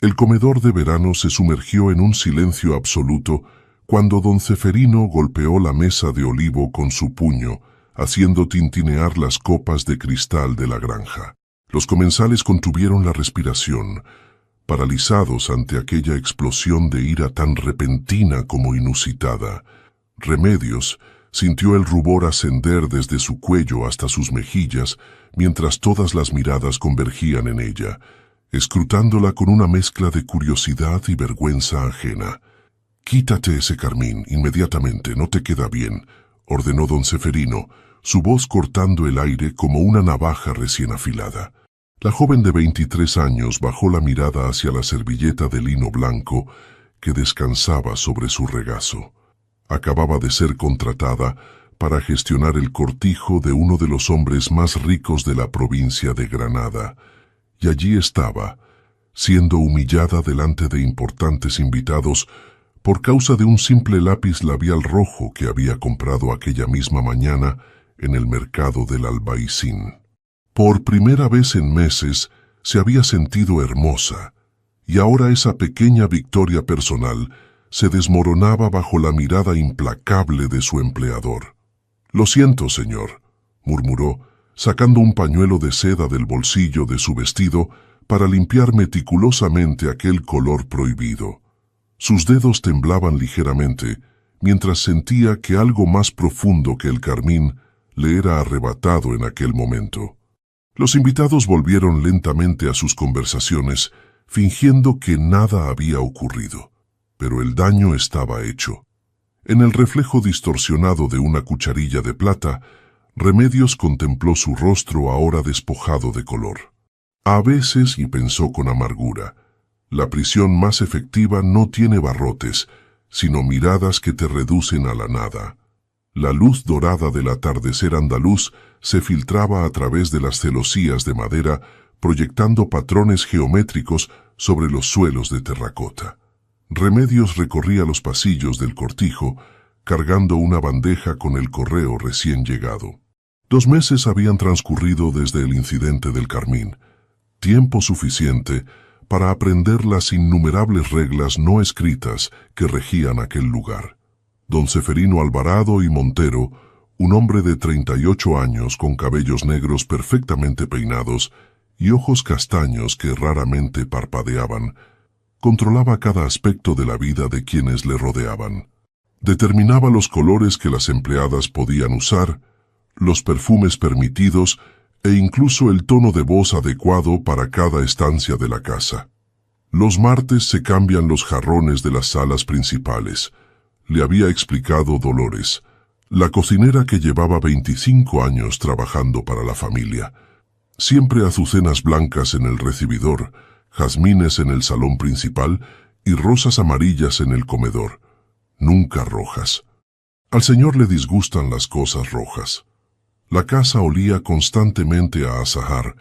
El comedor de verano se sumergió en un silencio absoluto cuando don Ceferino golpeó la mesa de olivo con su puño, haciendo tintinear las copas de cristal de la granja. Los comensales contuvieron la respiración, paralizados ante aquella explosión de ira tan repentina como inusitada. Remedios sintió el rubor ascender desde su cuello hasta sus mejillas, mientras todas las miradas convergían en ella, escrutándola con una mezcla de curiosidad y vergüenza ajena. «Quítate ese carmín inmediatamente, no te queda bien», ordenó don Ceferino, su voz cortando el aire como una navaja recién afilada. La joven de 23 años bajó la mirada hacia la servilleta de lino blanco que descansaba sobre su regazo. Acababa de ser contratada para gestionar el cortijo de uno de los hombres más ricos de la provincia de Granada, y allí estaba, siendo humillada delante de importantes invitados por causa de un simple lápiz labial rojo que había comprado aquella misma mañana en el mercado del Albaicín. Por primera vez en meses se había sentido hermosa, y ahora esa pequeña victoria personal se desmoronaba bajo la mirada implacable de su empleador. «Lo siento, señor», murmuró, sacando un pañuelo de seda del bolsillo de su vestido para limpiar meticulosamente aquel color prohibido. Sus dedos temblaban ligeramente, mientras sentía que algo más profundo que el carmín le era arrebatado en aquel momento. Los invitados volvieron lentamente a sus conversaciones, fingiendo que nada había ocurrido, pero el daño estaba hecho. En el reflejo distorsionado de una cucharilla de plata, Remedios contempló su rostro ahora despojado de color. A veces, y pensó con amargura, la prisión más efectiva no tiene barrotes, sino miradas que te reducen a la nada. La luz dorada del atardecer andaluz se filtraba a través de las celosías de madera, proyectando patrones geométricos sobre los suelos de terracota. Remedios recorría los pasillos del cortijo, cargando una bandeja con el correo recién llegado. 2 meses habían transcurrido desde el incidente del carmín, tiempo suficiente para aprender las innumerables reglas no escritas que regían aquel lugar. Don Ceferino Alvarado y Montero, un hombre de 38 años con cabellos negros perfectamente peinados y ojos castaños que raramente parpadeaban, controlaba cada aspecto de la vida de quienes le rodeaban. Determinaba los colores que las empleadas podían usar, los perfumes permitidos e incluso el tono de voz adecuado para cada estancia de la casa. Los martes se cambian los jarrones de las salas principales, le había explicado Dolores, la cocinera que llevaba 25 años trabajando para la familia. Siempre azucenas blancas en el recibidor, jazmines en el salón principal y rosas amarillas en el comedor, nunca rojas. Al señor le disgustan las cosas rojas. La casa olía constantemente a azahar,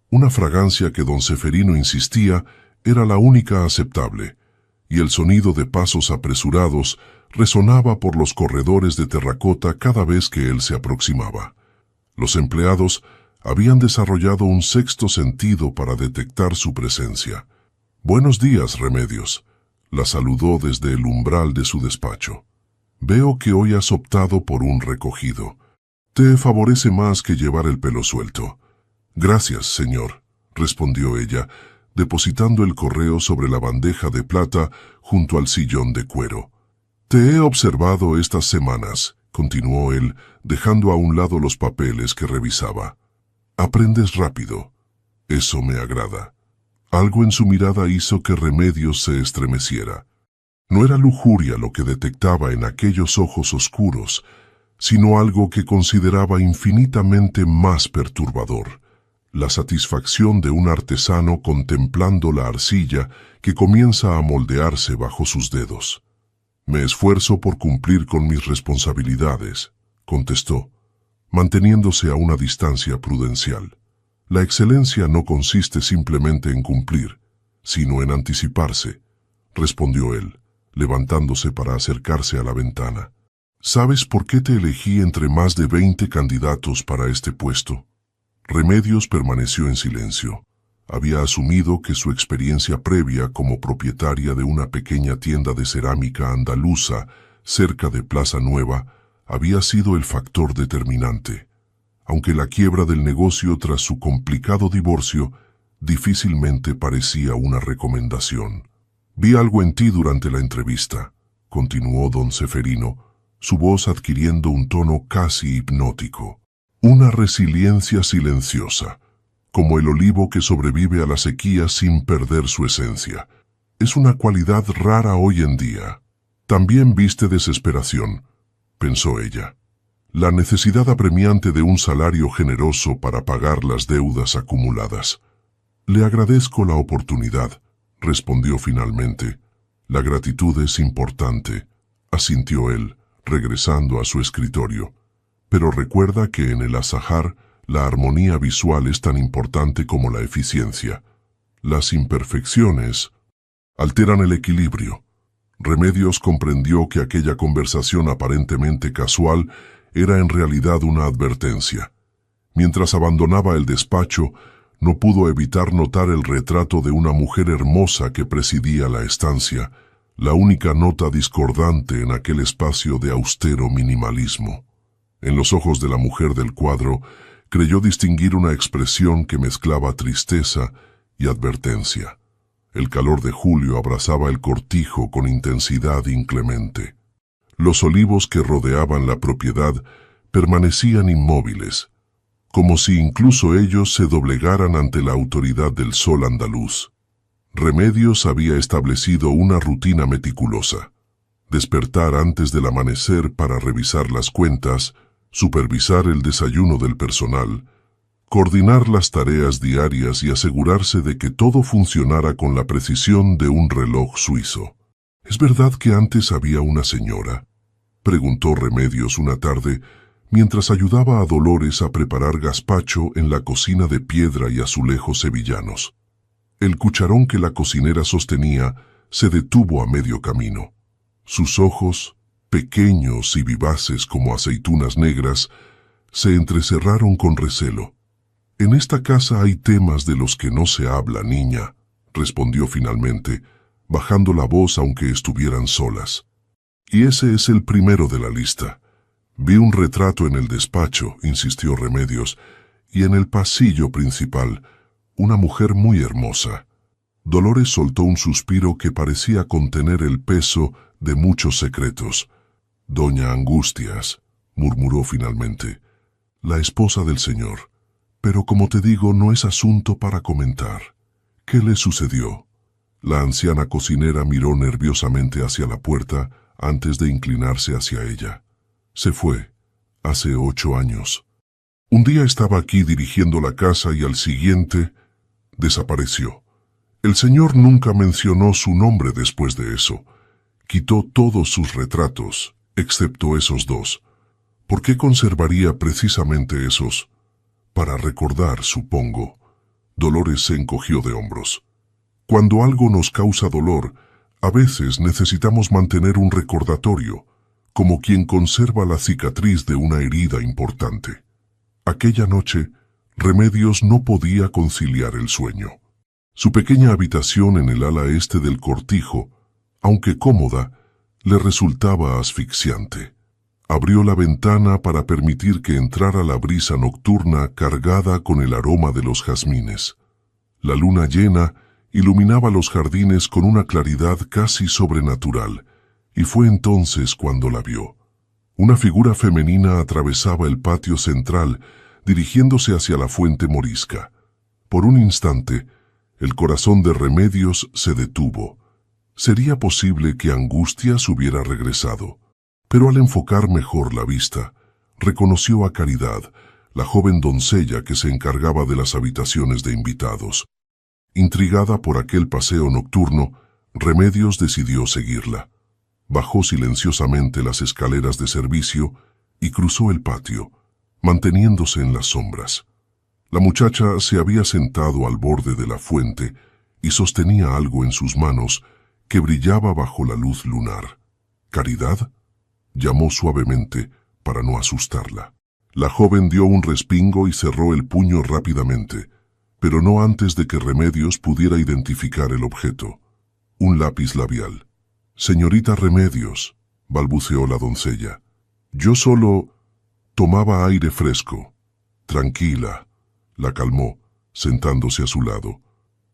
una fragancia que don Ceferino insistía era la única aceptable, y el sonido de pasos apresurados resonaba por los corredores de terracota cada vez que él se aproximaba. Los empleados habían desarrollado un sexto sentido para detectar su presencia. «Buenos días, Remedios», la saludó desde el umbral de su despacho. «Veo que hoy has optado por un recogido. Te favorece más que llevar el pelo suelto». «Gracias, señor», respondió ella, depositando el correo sobre la bandeja de plata junto al sillón de cuero. «Te he observado estas semanas», continuó él, dejando a un lado los papeles que revisaba. «Aprendes rápido. Eso me agrada». Algo en su mirada hizo que Remedios se estremeciera. No era lujuria lo que detectaba en aquellos ojos oscuros, sino algo que consideraba infinitamente más perturbador: la satisfacción de un artesano contemplando la arcilla que comienza a moldearse bajo sus dedos. «Me esfuerzo por cumplir con mis responsabilidades», contestó, manteniéndose a una distancia prudencial. «La excelencia no consiste simplemente en cumplir, sino en anticiparse», respondió él, levantándose para acercarse a la ventana. «¿Sabes por qué te elegí entre más de 20 candidatos para este puesto?» Remedios permaneció en silencio, Había asumido que su experiencia previa como propietaria de una pequeña tienda de cerámica andaluza cerca de Plaza Nueva había sido el factor determinante, aunque la quiebra del negocio tras su complicado divorcio difícilmente parecía una recomendación. «Vi algo en ti durante la entrevista», continuó don Ceferino, su voz adquiriendo un tono casi hipnótico. «Una resiliencia silenciosa, como el olivo que sobrevive a la sequía sin perder su esencia. Es una cualidad rara hoy en día». «También viste desesperación», pensó ella. «La necesidad apremiante de un salario generoso para pagar las deudas acumuladas». «Le agradezco la oportunidad», respondió finalmente. «La gratitud es importante», asintió él, regresando a su escritorio. «Pero recuerda que en el Azahar la armonía visual es tan importante como la eficiencia. Las imperfecciones alteran el equilibrio». Remedios comprendió que aquella conversación aparentemente casual era en realidad una advertencia. Mientras abandonaba el despacho, no pudo evitar notar el retrato de una mujer hermosa que presidía la estancia, la única nota discordante en aquel espacio de austero minimalismo. En los ojos de la mujer del cuadro, creyó distinguir una expresión que mezclaba tristeza y advertencia. El calor de julio abrasaba el cortijo con intensidad inclemente. Los olivos que rodeaban la propiedad permanecían inmóviles, como si incluso ellos se doblegaran ante la autoridad del sol andaluz. Remedios había establecido una rutina meticulosa: despertar antes del amanecer para revisar las cuentas, supervisar el desayuno del personal, coordinar las tareas diarias y asegurarse de que todo funcionara con la precisión de un reloj suizo. «¿Es verdad que antes había una señora?», preguntó Remedios una tarde, mientras ayudaba a Dolores a preparar gazpacho en la cocina de piedra y azulejos sevillanos. El cucharón que la cocinera sostenía se detuvo a medio camino. Sus ojos, pequeños y vivaces como aceitunas negras, se entrecerraron con recelo. «En esta casa hay temas de los que no se habla, niña», respondió finalmente, bajando la voz aunque estuvieran solas. «Y ese es el primero de la lista. Vi un retrato en el despacho», insistió Remedios, «y en el pasillo principal, una mujer muy hermosa». Dolores soltó un suspiro que parecía contener el peso de muchos secretos. «Doña Angustias», murmuró finalmente, «la esposa del señor. Pero como te digo, no es asunto para comentar». «¿Qué le sucedió?». La anciana cocinera miró nerviosamente hacia la puerta antes de inclinarse hacia ella. «Se fue, hace 8 años. Un día estaba aquí dirigiendo la casa y al siguiente desapareció. El señor nunca mencionó su nombre después de eso. Quitó todos sus retratos, excepto esos 2. ¿Por qué conservaría precisamente esos? Para recordar, supongo». Dolores se encogió de hombros. «Cuando algo nos causa dolor, a veces necesitamos mantener un recordatorio, como quien conserva la cicatriz de una herida importante». Aquella noche, Remedios no podía conciliar el sueño. Su pequeña habitación en el ala este del cortijo, aunque cómoda, le resultaba asfixiante. Abrió la ventana para permitir que entrara la brisa nocturna cargada con el aroma de los jazmines. La luna llena iluminaba los jardines con una claridad casi sobrenatural, y fue entonces cuando la vio. Una figura femenina atravesaba el patio central, dirigiéndose hacia la fuente morisca. Por un instante, el corazón de Remedios se detuvo. ¿Sería posible que Angustias hubiera regresado? Pero al enfocar mejor la vista, reconoció a Caridad, la joven doncella que se encargaba de las habitaciones de invitados. Intrigada por aquel paseo nocturno, Remedios decidió seguirla. Bajó silenciosamente las escaleras de servicio y cruzó el patio, manteniéndose en las sombras. La muchacha se había sentado al borde de la fuente y sostenía algo en sus manos que brillaba bajo la luz lunar. «¿Caridad?», llamó suavemente para no asustarla. La joven dio un respingo y cerró el puño rápidamente. pero no antes de que Remedios pudiera identificar el objeto. Un lápiz labial. «Señorita Remedios», balbuceó la doncella. «Yo solo tomaba aire fresco». «Tranquila», la calmó, sentándose a su lado.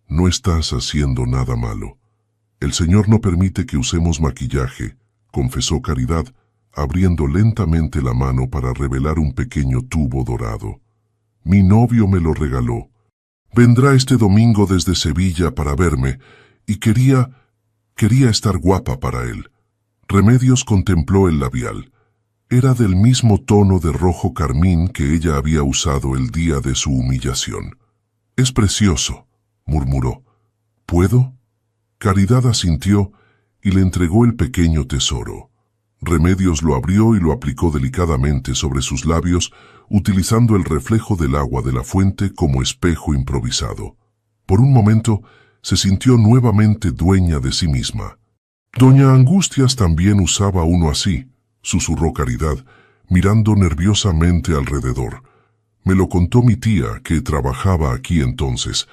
«No estás haciendo nada malo. El Señor no permite que usemos maquillaje», confesó Caridad, abriendo lentamente la mano para revelar un pequeño tubo dorado. «Mi novio me lo regaló. Vendrá este domingo desde Sevilla para verme y quería estar guapa para él». Remedios contempló el labial. Era del mismo tono de rojo carmín que ella había usado el día de su humillación. «Es precioso», murmuró. «¿Puedo?». Caridad asintió y le entregó el pequeño tesoro. Remedios lo abrió y lo aplicó delicadamente sobre sus labios, utilizando el reflejo del agua de la fuente como espejo improvisado. Por un momento se sintió nuevamente dueña de sí misma. «Doña Angustias también usaba uno así», susurró Caridad, mirando nerviosamente alrededor. «Me lo contó mi tía, que trabajaba aquí entonces.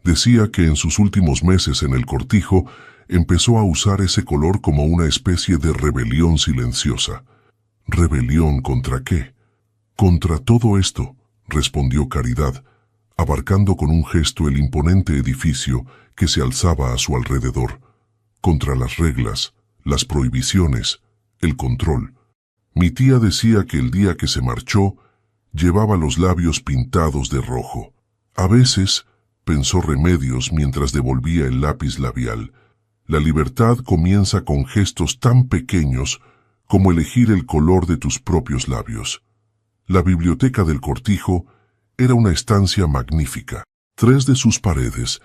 Decía que en sus últimos meses en el cortijo empezó a usar ese color como una especie de rebelión silenciosa». «¿Rebelión contra qué?». «Contra todo esto», respondió Caridad, abarcando con un gesto el imponente edificio que se alzaba a su alrededor. «Contra las reglas, las prohibiciones, el control. Mi tía decía que el día que se marchó, llevaba los labios pintados de rojo. A veces», pensó Remedios mientras devolvía el lápiz labial, «la libertad comienza con gestos tan pequeños como elegir el color de tus propios labios». La biblioteca del cortijo era una estancia magnífica. 3 de sus paredes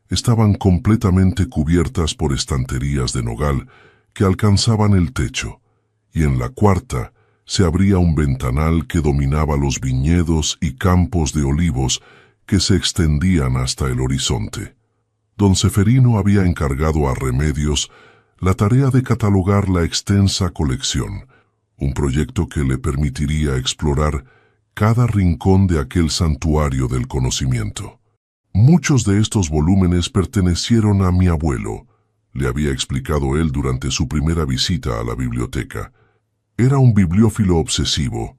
estaban completamente cubiertas por estanterías de nogal que alcanzaban el techo, y en la 4ª se abría un ventanal que dominaba los viñedos y campos de olivos que se extendían hasta el horizonte. Don Ceferino había encargado a Remedios la tarea de catalogar la extensa colección, un proyecto que le permitiría explorar cada rincón de aquel santuario del conocimiento. «Muchos de estos volúmenes pertenecieron a mi abuelo», le había explicado él durante su primera visita a la biblioteca. Era un bibliófilo obsesivo.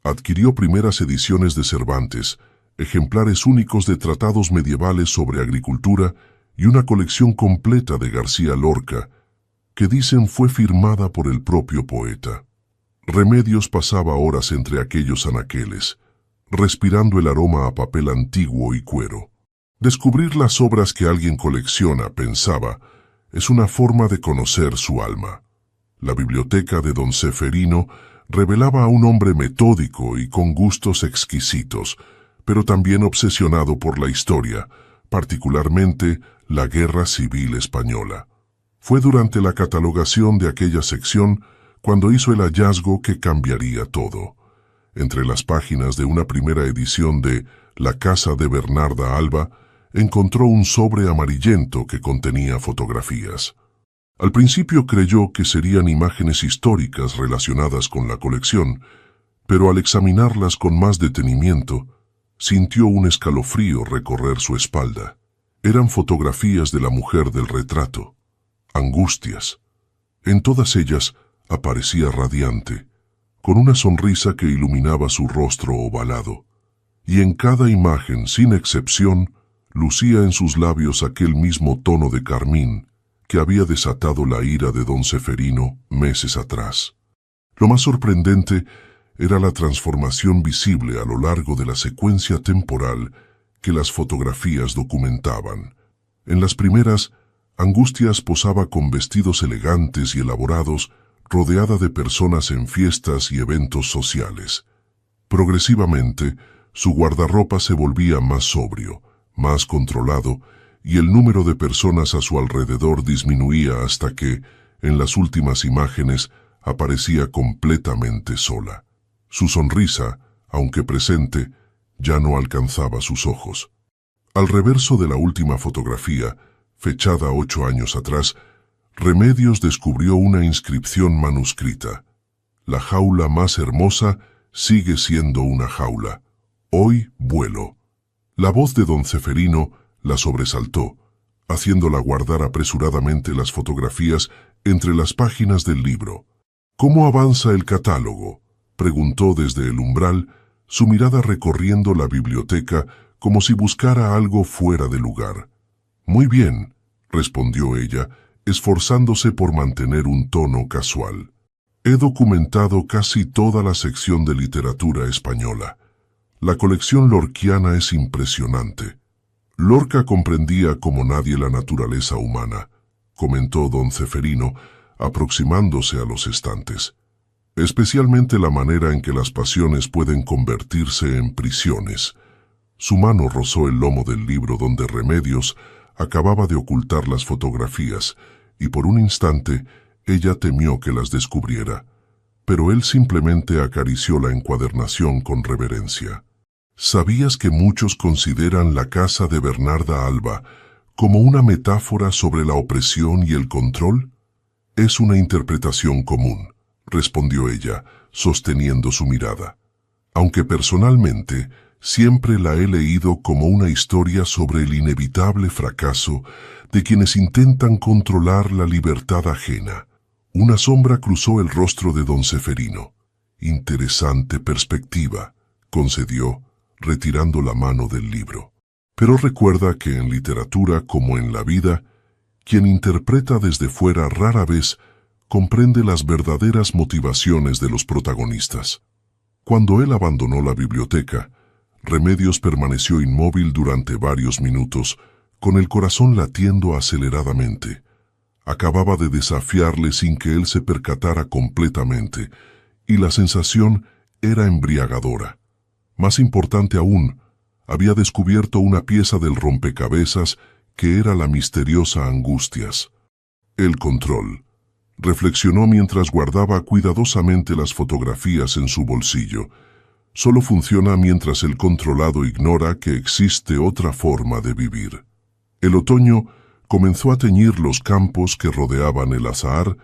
Adquirió primeras ediciones de Cervantes, ejemplares únicos de tratados medievales sobre agricultura y una colección completa de García Lorca, que dicen fue firmada por el propio poeta. Remedios pasaba horas entre aquellos anaqueles, respirando el aroma a papel antiguo y cuero. Descubrir las obras que alguien colecciona, pensaba, es una forma de conocer su alma. La biblioteca de don Ceferino revelaba a un hombre metódico y con gustos exquisitos, pero también obsesionado por la historia, particularmente la Guerra Civil Española. Fue durante la catalogación de aquella sección cuando hizo el hallazgo que cambiaría todo. Entre las páginas de una primera edición de La casa de Bernarda Alba, encontró un sobre amarillento que contenía fotografías. Al principio creyó que serían imágenes históricas relacionadas con la colección, pero al examinarlas con más detenimiento, sintió un escalofrío recorrer su espalda. Eran fotografías de la mujer del retrato. Angustias. En todas ellas aparecía radiante, con una sonrisa que iluminaba su rostro ovalado, y en cada imagen, sin excepción, lucía en sus labios aquel mismo tono de carmín que había desatado la ira de don Ceferino meses atrás. Lo más sorprendente era la transformación visible a lo largo de la secuencia temporal que las fotografías documentaban. En las primeras, Angustias posaba con vestidos elegantes y elaborados, rodeada de personas en fiestas y eventos sociales. Progresivamente, su guardarropa se volvía más sobrio, más controlado, y el número de personas a su alrededor disminuía hasta que, en las últimas imágenes, aparecía completamente sola. Su sonrisa, aunque presente, ya no alcanzaba sus ojos. Al reverso de la última fotografía, fechada 8 años atrás, Remedios descubrió una inscripción manuscrita. La jaula más hermosa sigue siendo una jaula. Hoy vuelo. La voz de don Ceferino la sobresaltó, haciéndola guardar apresuradamente las fotografías entre las páginas del libro. ¿Cómo avanza el catálogo?, preguntó desde el umbral, su mirada recorriendo la biblioteca como si buscara algo fuera de lugar. Muy bien, respondió ella, esforzándose por mantener un tono casual. He documentado casi toda la sección de literatura española. La colección lorquiana es impresionante. Lorca comprendía como nadie la naturaleza humana, comentó don Ceferino, aproximándose a los estantes. Especialmente la manera en que las pasiones pueden convertirse en prisiones. Su mano rozó el lomo del libro donde Remedios acababa de ocultar las fotografías, y por un instante ella temió que las descubriera, pero él simplemente acarició la encuadernación con reverencia. ¿Sabías que muchos consideran La casa de Bernarda Alba como una metáfora sobre la opresión y el control? Es una interpretación común, respondió ella, sosteniendo su mirada. Aunque personalmente siempre la he leído como una historia sobre el inevitable fracaso de quienes intentan controlar la libertad ajena. Una sombra cruzó el rostro de don Ceferino. Interesante perspectiva, concedió, retirando la mano del libro. Pero recuerda que en literatura como en la vida, quien interpreta desde fuera rara vez comprende las verdaderas motivaciones de los protagonistas. Cuando él abandonó la biblioteca, Remedios permaneció inmóvil durante varios minutos, con el corazón latiendo aceleradamente. Acababa de desafiarle sin que él se percatara completamente, y la sensación era embriagadora. Más importante aún, había descubierto una pieza del rompecabezas que era la misteriosa Angustias. El control, reflexionó mientras guardaba cuidadosamente las fotografías en su bolsillo. Solo funciona mientras el controlado ignora que existe otra forma de vivir. El otoño comenzó a teñir los campos que rodeaban el azahar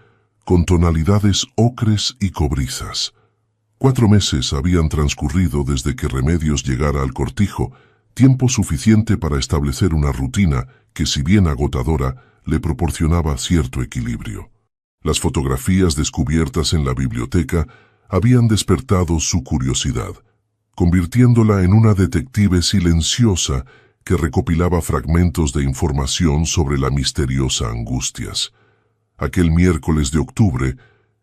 con tonalidades ocres y cobrizas. 4 meses habían transcurrido desde que Remedios llegara al cortijo, tiempo suficiente para establecer una rutina que, si bien agotadora, le proporcionaba cierto equilibrio. Las fotografías descubiertas en la biblioteca habían despertado su curiosidad, convirtiéndola en una detective silenciosa que recopilaba fragmentos de información sobre la misteriosa Angustias. Aquel miércoles de octubre,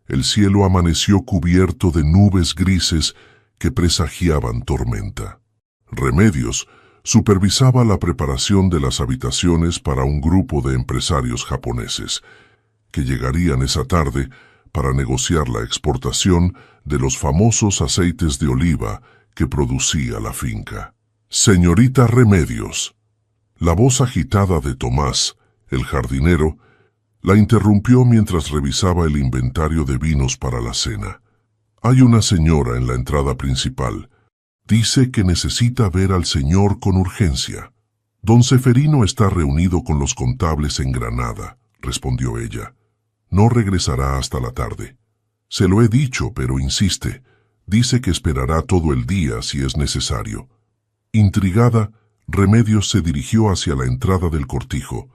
el cielo amaneció cubierto de nubes grises que presagiaban tormenta. Remedios supervisaba la preparación de las habitaciones para un grupo de empresarios japoneses, que llegarían esa tarde para negociar la exportación de los famosos aceites de oliva que producía la finca. «Señorita Remedios». La voz agitada de Tomás, el jardinero, la interrumpió mientras revisaba el inventario de vinos para la cena. «Hay una señora en la entrada principal. Dice que necesita ver al señor con urgencia». «Don Ceferino está reunido con los contables en Granada», respondió ella. «No regresará hasta la tarde». «Se lo he dicho, pero insiste. Dice que esperará todo el día si es necesario». Intrigada, Remedios se dirigió hacia la entrada del cortijo.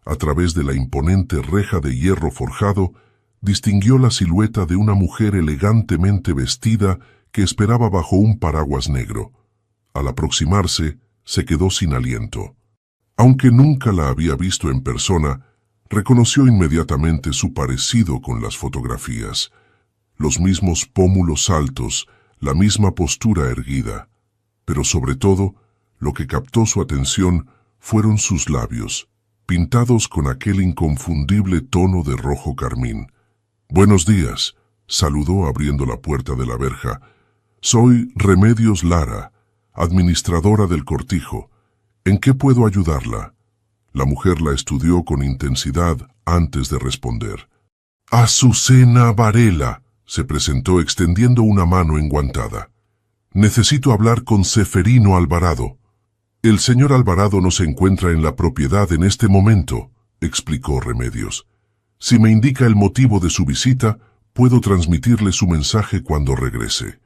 A través de la imponente reja de hierro forjado, distinguió la silueta de una mujer elegantemente vestida que esperaba bajo un paraguas negro. Al aproximarse, se quedó sin aliento. Aunque nunca la había visto en persona, reconoció inmediatamente su parecido con las fotografías. Los mismos pómulos altos, la misma postura erguida. Pero sobre todo, lo que captó su atención fueron sus labios, pintados con aquel inconfundible tono de rojo carmín. «Buenos días», saludó abriendo la puerta de la verja. «Soy Remedios Lara, administradora del cortijo. ¿En qué puedo ayudarla?» La mujer la estudió con intensidad antes de responder. «Azucena Varela», se presentó extendiendo una mano enguantada. «Necesito hablar con Ceferino Alvarado». «El señor Alvarado no se encuentra en la propiedad en este momento», explicó Remedios. «Si me indica el motivo de su visita, puedo transmitirle su mensaje cuando regrese».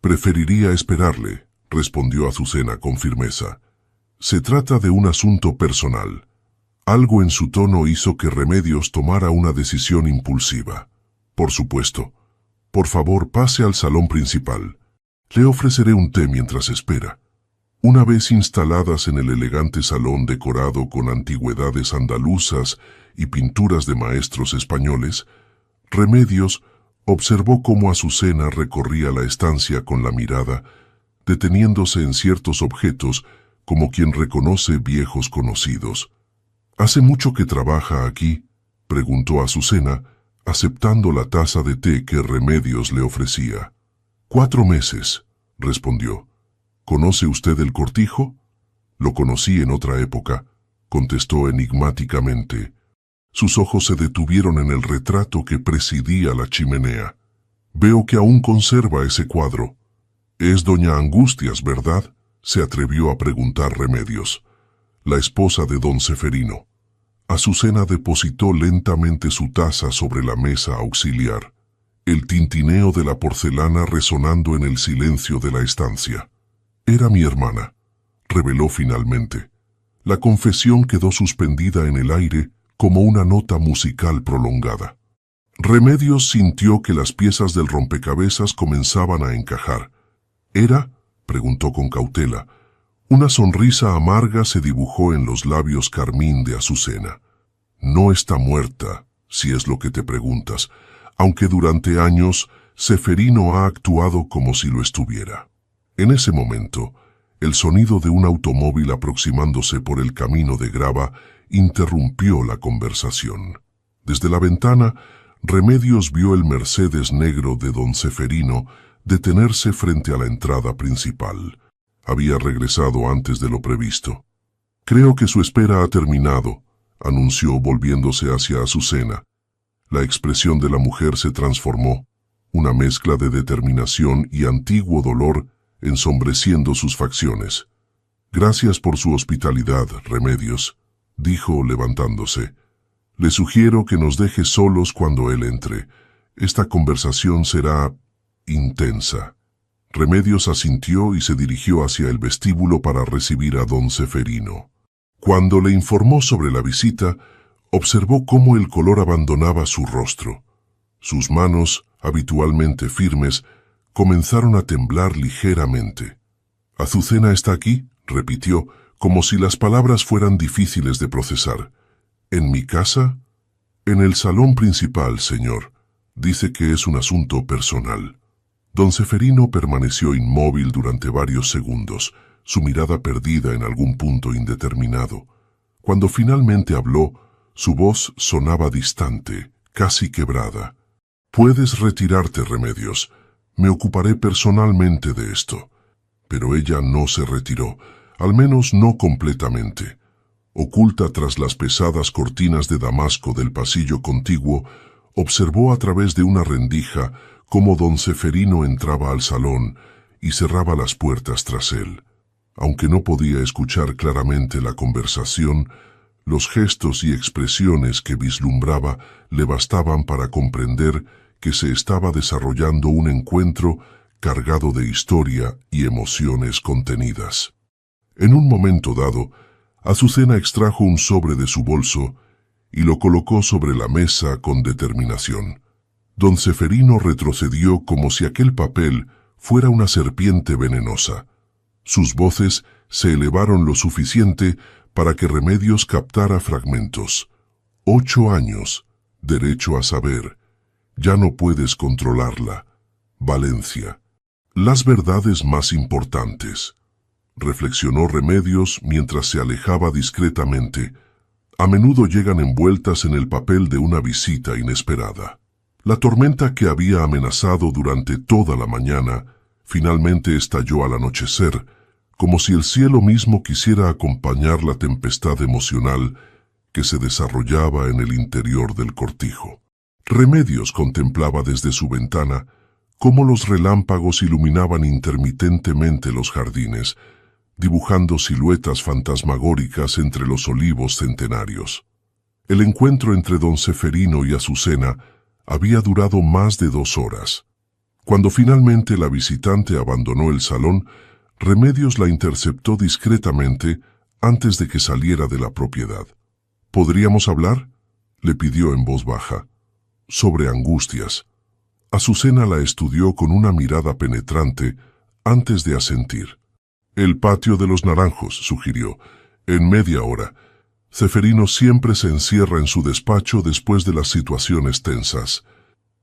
«Preferiría esperarle», respondió Azucena con firmeza. Se trata de un asunto personal. Algo en su tono hizo que Remedios tomara una decisión impulsiva. Por supuesto. Por favor, pase al salón principal. Le ofreceré un té mientras espera. Una vez instaladas en el elegante salón decorado con antigüedades andaluzas y pinturas de maestros españoles, Remedios observó cómo Azucena recorría la estancia con la mirada, deteniéndose en ciertos objetos como quien reconoce viejos conocidos. «¿Hace mucho que trabaja aquí?», preguntó Azucena, aceptando la taza de té que Remedios le ofrecía. «4 meses», respondió. «¿Conoce usted el Cortijo?». «Lo conocí en otra época», contestó enigmáticamente. Sus ojos se detuvieron en el retrato que presidía la chimenea. «Veo que aún conserva ese cuadro». «Es doña Angustias, ¿verdad?», se atrevió a preguntar Remedios. «La esposa de don Ceferino». Azucena depositó lentamente su taza sobre la mesa auxiliar, el tintineo de la porcelana resonando en el silencio de la estancia. «Era mi hermana», reveló finalmente. La confesión quedó suspendida en el aire como una nota musical prolongada. Remedios sintió que las piezas del rompecabezas comenzaban a encajar. «¿Era?», preguntó con cautela. Una sonrisa amarga se dibujó en los labios carmín de Azucena. «No está muerta, si es lo que te preguntas, aunque durante años Ceferino ha actuado como si lo estuviera». En ese momento, el sonido de un automóvil aproximándose por el camino de grava interrumpió la conversación. Desde la ventana, Remedios vio el Mercedes negro de don Ceferino detenerse frente a la entrada principal. Había regresado antes de lo previsto. «Creo que su espera ha terminado», anunció volviéndose hacia Azucena. La expresión de la mujer se transformó, una mezcla de determinación y antiguo dolor ensombreciendo sus facciones. «Gracias por su hospitalidad, Remedios», dijo levantándose. «Le sugiero que nos deje solos cuando él entre. Esta conversación será intensa». Remedios asintió y se dirigió hacia el vestíbulo para recibir a don Ceferino. Cuando le informó sobre la visita, observó cómo el color abandonaba su rostro. Sus manos, habitualmente firmes, comenzaron a temblar ligeramente. «¿Azucena está aquí?», repitió, como si las palabras fueran difíciles de procesar. «¿En mi casa?». «En el salón principal, señor. Dice que es un asunto personal». Don Ceferino permaneció inmóvil durante varios segundos, su mirada perdida en algún punto indeterminado. Cuando finalmente habló, su voz sonaba distante, casi quebrada. «Puedes retirarte, Remedios. Me ocuparé personalmente de esto». Pero ella no se retiró, al menos no completamente. Oculta tras las pesadas cortinas de damasco del pasillo contiguo, observó a través de una rendija cómo don Ceferino entraba al salón y cerraba las puertas tras él. Aunque no podía escuchar claramente la conversación, los gestos y expresiones que vislumbraba le bastaban para comprender que se estaba desarrollando un encuentro cargado de historia y emociones contenidas. En un momento dado, Azucena extrajo un sobre de su bolso y lo colocó sobre la mesa con determinación. Don Ceferino retrocedió como si aquel papel fuera una serpiente venenosa. Sus voces se elevaron lo suficiente para que Remedios captara fragmentos. 8 años, derecho a saber. Ya no puedes controlarla. Valencia. Las verdades más importantes. Reflexionó Remedios mientras se alejaba discretamente. A menudo llegan envueltas en el papel de una visita inesperada. La tormenta que había amenazado durante toda la mañana finalmente estalló al anochecer, como si el cielo mismo quisiera acompañar la tempestad emocional que se desarrollaba en el interior del cortijo. Remedios contemplaba desde su ventana cómo los relámpagos iluminaban intermitentemente los jardines, dibujando siluetas fantasmagóricas entre los olivos centenarios. El encuentro entre don Ceferino y Azucena había durado más de 2 horas. Cuando finalmente la visitante abandonó el salón, Remedios la interceptó discretamente antes de que saliera de la propiedad. ¿Podríamos hablar?, le pidió en voz baja. Sobre Angustias. Azucena la estudió con una mirada penetrante antes de asentir. El patio de los naranjos, sugirió. En media hora. Ceferino siempre se encierra en su despacho después de las situaciones tensas.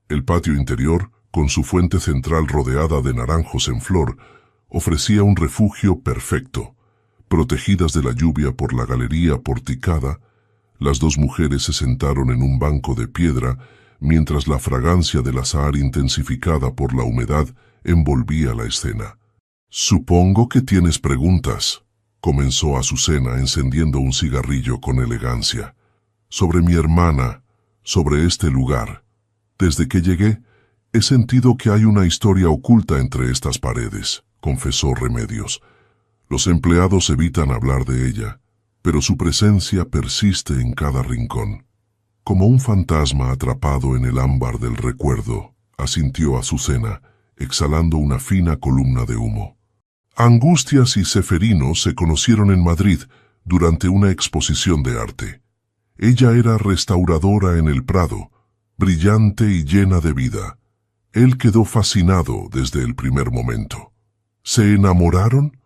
El patio interior, con su fuente central rodeada de naranjos en flor, ofrecía un refugio perfecto. Protegidas de la lluvia por la galería porticada, las dos mujeres se sentaron en un banco de piedra mientras la fragancia del azahar intensificada por la humedad envolvía la escena. «Supongo que tienes preguntas», comenzó Azucena encendiendo un cigarrillo con elegancia. «Sobre mi hermana, sobre este lugar. Desde que llegué, he sentido que hay una historia oculta entre estas paredes», confesó Remedios. «Los empleados evitan hablar de ella, pero su presencia persiste en cada rincón. Como un fantasma atrapado en el ámbar del recuerdo», asintió Azucena, exhalando una fina columna de humo. Angustias y Ceferino se conocieron en Madrid durante una exposición de arte. Ella era restauradora en el Prado, brillante y llena de vida. Él quedó fascinado desde el primer momento. ¿Se enamoraron?,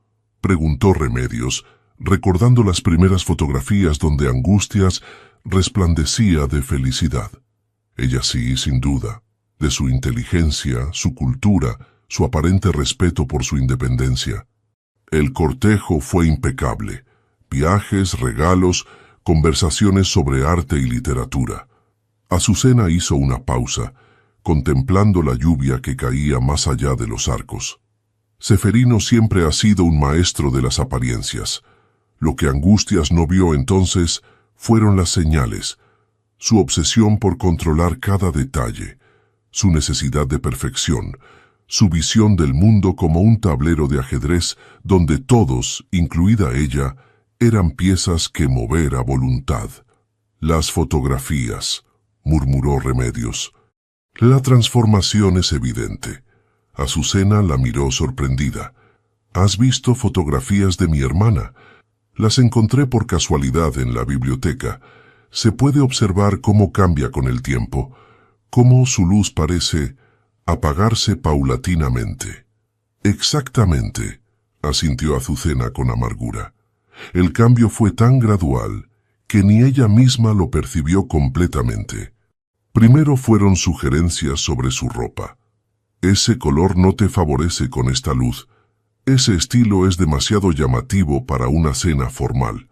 preguntó Remedios, recordando las primeras fotografías donde Angustias resplandecía de felicidad. Ella sí, sin duda, de su inteligencia, su cultura, su aparente respeto por su independencia. El cortejo fue impecable. Viajes, regalos, conversaciones sobre arte y literatura. Azucena hizo una pausa, contemplando la lluvia que caía más allá de los arcos. Ceferino siempre ha sido un maestro de las apariencias. Lo que Angustias no vio entonces fueron las señales, su obsesión por controlar cada detalle, su necesidad de perfección, su visión del mundo como un tablero de ajedrez donde todos, incluida ella, eran piezas que mover a voluntad. «Las fotografías», murmuró Remedios. «La transformación es evidente». Azucena la miró sorprendida. «¿Has visto fotografías de mi hermana? Las encontré por casualidad en la biblioteca. Se puede observar cómo cambia con el tiempo, cómo su luz parece apagarse paulatinamente». «Exactamente», asintió Azucena con amargura. «El cambio fue tan gradual que ni ella misma lo percibió completamente. Primero fueron sugerencias sobre su ropa. Ese color no te favorece con esta luz. Ese estilo es demasiado llamativo para una cena formal.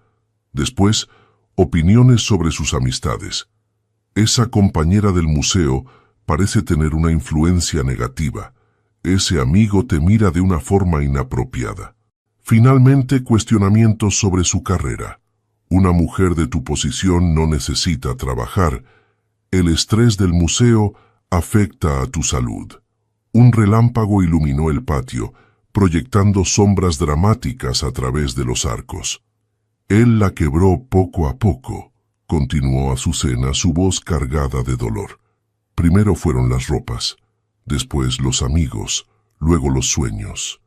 Después, opiniones sobre sus amistades. Esa compañera del museo parece tener una influencia negativa. Ese amigo te mira de una forma inapropiada. Finalmente, cuestionamientos sobre su carrera. Una mujer de tu posición no necesita trabajar. El estrés del museo afecta a tu salud». Un relámpago iluminó el patio, proyectando sombras dramáticas a través de los arcos. «Él la quebró poco a poco», continuó Azucena, su voz cargada de dolor. «Primero fueron las ropas, después los amigos, luego los sueños».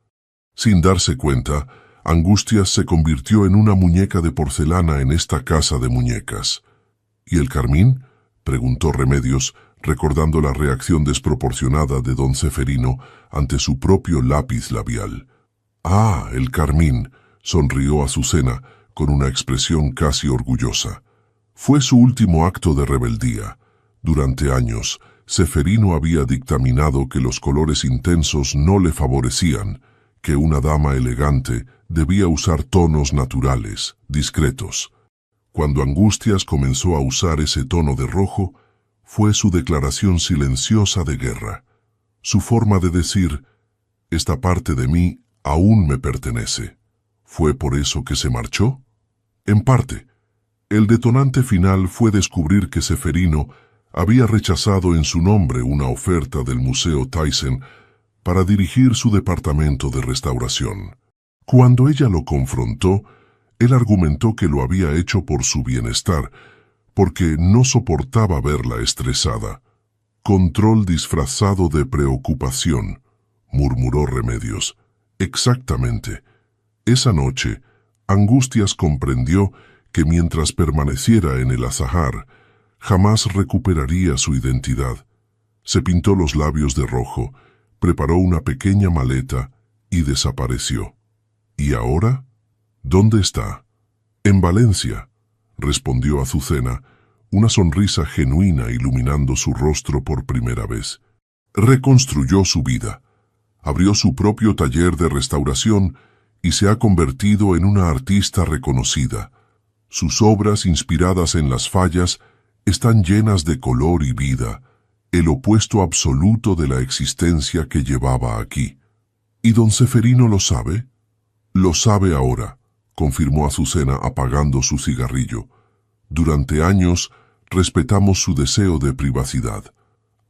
Sin darse cuenta, Angustias se convirtió en una muñeca de porcelana en esta casa de muñecas. «¿Y el carmín?», preguntó Remedios, recordando la reacción desproporcionada de don Ceferino ante su propio lápiz labial. «Ah, el carmín», sonrió Azucena con una expresión casi orgullosa. «Fue su último acto de rebeldía. Durante años, Ceferino había dictaminado que los colores intensos no le favorecían, que una dama elegante debía usar tonos naturales, discretos. Cuando Angustias comenzó a usar ese tono de rojo, fue su declaración silenciosa de guerra, su forma de decir, esta parte de mí aún me pertenece. ¿Fue por eso que se marchó? En parte. El detonante final fue descubrir que Ceferino había rechazado en su nombre una oferta del Museo Thyssen para dirigir su departamento de restauración. Cuando ella lo confrontó, él argumentó que lo había hecho por su bienestar, porque no soportaba verla estresada. «Control disfrazado de preocupación», murmuró Remedios. «Exactamente. Esa noche, Angustias comprendió que mientras permaneciera en el azahar, jamás recuperaría su identidad. Se pintó los labios de rojo, preparó una pequeña maleta y desapareció. ¿Y ahora? ¿Dónde está? En Valencia, respondió Azucena, una sonrisa genuina iluminando su rostro por primera vez. Reconstruyó su vida. Abrió su propio taller de restauración y se ha convertido en una artista reconocida. Sus obras, inspiradas en las fallas, están llenas de color y vida, el opuesto absoluto de la existencia que llevaba aquí. ¿Y don Ceferino lo sabe? Lo sabe ahora, confirmó Azucena apagando su cigarrillo. Durante años respetamos su deseo de privacidad.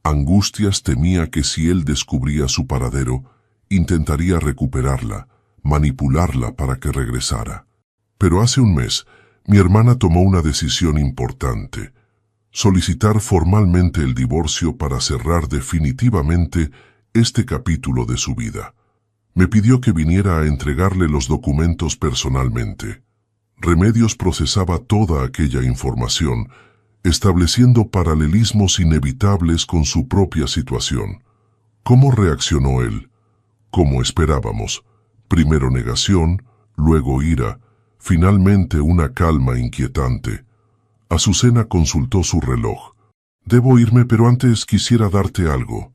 Angustias temía que si él descubría su paradero, intentaría recuperarla, manipularla para que regresara. Pero hace un mes, mi hermana tomó una decisión importante: solicitar formalmente el divorcio para cerrar definitivamente este capítulo de su vida. Me pidió que viniera a entregarle los documentos personalmente. Remedios procesaba toda aquella información, estableciendo paralelismos inevitables con su propia situación. ¿Cómo reaccionó él? Como esperábamos. Primero negación, luego ira, finalmente una calma inquietante. Azucena consultó su reloj. Debo irme, pero antes quisiera darte algo.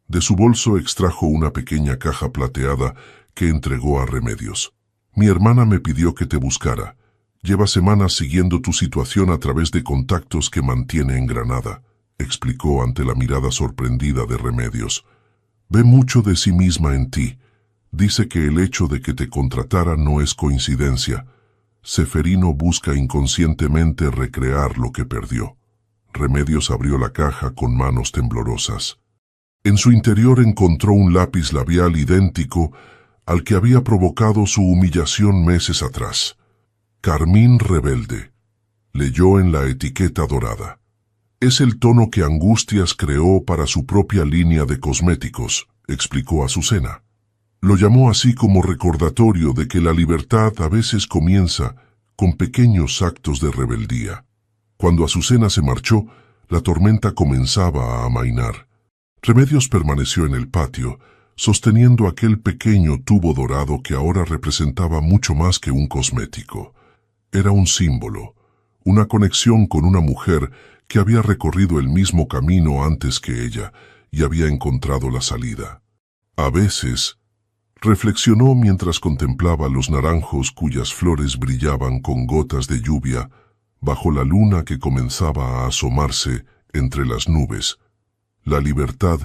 De su bolso extrajo una pequeña caja plateada que entregó a Remedios. Mi hermana me pidió que te buscara. Lleva semanas siguiendo tu situación a través de contactos que mantiene en Granada, explicó ante la mirada sorprendida de Remedios. Ve mucho de sí misma en ti. Dice que el hecho de que te contratara no es coincidencia. Ceferino busca inconscientemente recrear lo que perdió. Remedios abrió la caja con manos temblorosas. En su interior encontró un lápiz labial idéntico al que había provocado su humillación meses atrás. Carmín Rebelde, leyó en la etiqueta dorada. Es el tono que Angustias creó para su propia línea de cosméticos, explicó Azucena. Lo llamó así como recordatorio de que la libertad a veces comienza con pequeños actos de rebeldía. Cuando Azucena se marchó, la tormenta comenzaba a amainar. Remedios permaneció en el patio, sosteniendo aquel pequeño tubo dorado que ahora representaba mucho más que un cosmético. Era un símbolo, una conexión con una mujer que había recorrido el mismo camino antes que ella y había encontrado la salida. A veces, reflexionó mientras contemplaba los naranjos cuyas flores brillaban con gotas de lluvia bajo la luna que comenzaba a asomarse entre las nubes. La libertad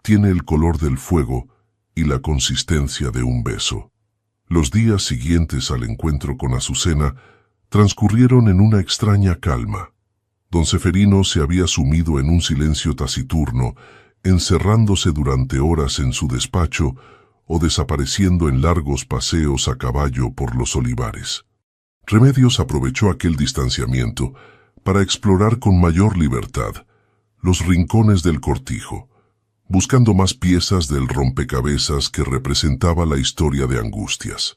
tiene el color del fuego y la consistencia de un beso. Los días siguientes al encuentro con Azucena transcurrieron en una extraña calma. Don Ceferino se había sumido en un silencio taciturno, encerrándose durante horas en su despacho o desapareciendo en largos paseos a caballo por los olivares. Remedios aprovechó aquel distanciamiento para explorar con mayor libertad los rincones del cortijo, buscando más piezas del rompecabezas que representaba la historia de Angustias.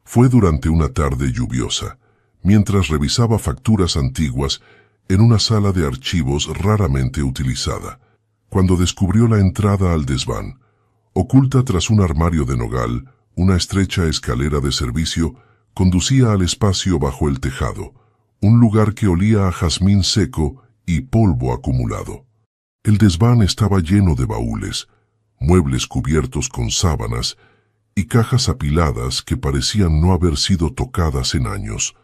Fue durante una tarde lluviosa, mientras revisaba facturas antiguas en una sala de archivos raramente utilizada, cuando descubrió la entrada al desván. Oculta tras un armario de nogal, una estrecha escalera de servicio conducía al espacio bajo el tejado, un lugar que olía a jazmín seco y polvo acumulado. El desván estaba lleno de baúles, muebles cubiertos con sábanas y cajas apiladas que parecían no haber sido tocadas en años.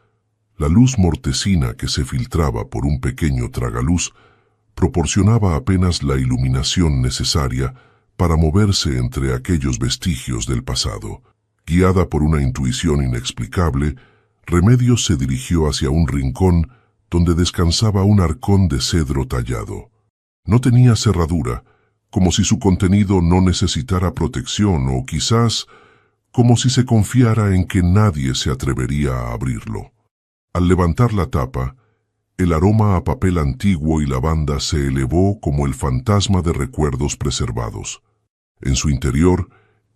La luz mortecina que se filtraba por un pequeño tragaluz proporcionaba apenas la iluminación necesaria para moverse entre aquellos vestigios del pasado. Guiada por una intuición inexplicable, Remedios se dirigió hacia un rincón donde descansaba un arcón de cedro tallado. No tenía cerradura, como si su contenido no necesitara protección o quizás como si se confiara en que nadie se atrevería a abrirlo. Al levantar la tapa, el aroma a papel antiguo y lavanda se elevó como el fantasma de recuerdos preservados. En su interior,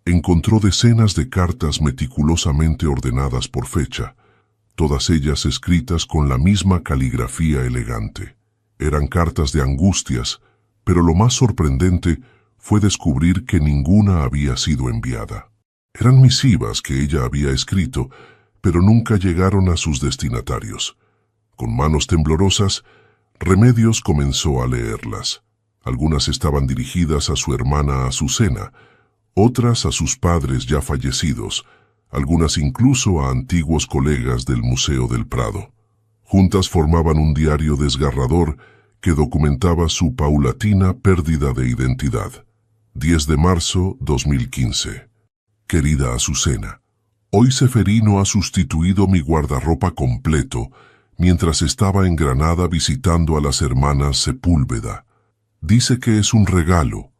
encontró decenas de cartas meticulosamente ordenadas por fecha, todas ellas escritas con la misma caligrafía elegante. Eran cartas de angustias, pero lo más sorprendente fue descubrir que ninguna había sido enviada. Eran misivas que ella había escrito, pero nunca llegaron a sus destinatarios. Con manos temblorosas, Remedios comenzó a leerlas. Algunas estaban dirigidas a su hermana Azucena, otras a sus padres ya fallecidos, algunas incluso a antiguos colegas del Museo del Prado. Juntas formaban un diario desgarrador que documentaba su paulatina pérdida de identidad. 10 de marzo 2015. Querida Azucena, hoy Ceferino ha sustituido mi guardarropa completo mientras estaba en Granada visitando a las hermanas Sepúlveda. Dice que es un regalo,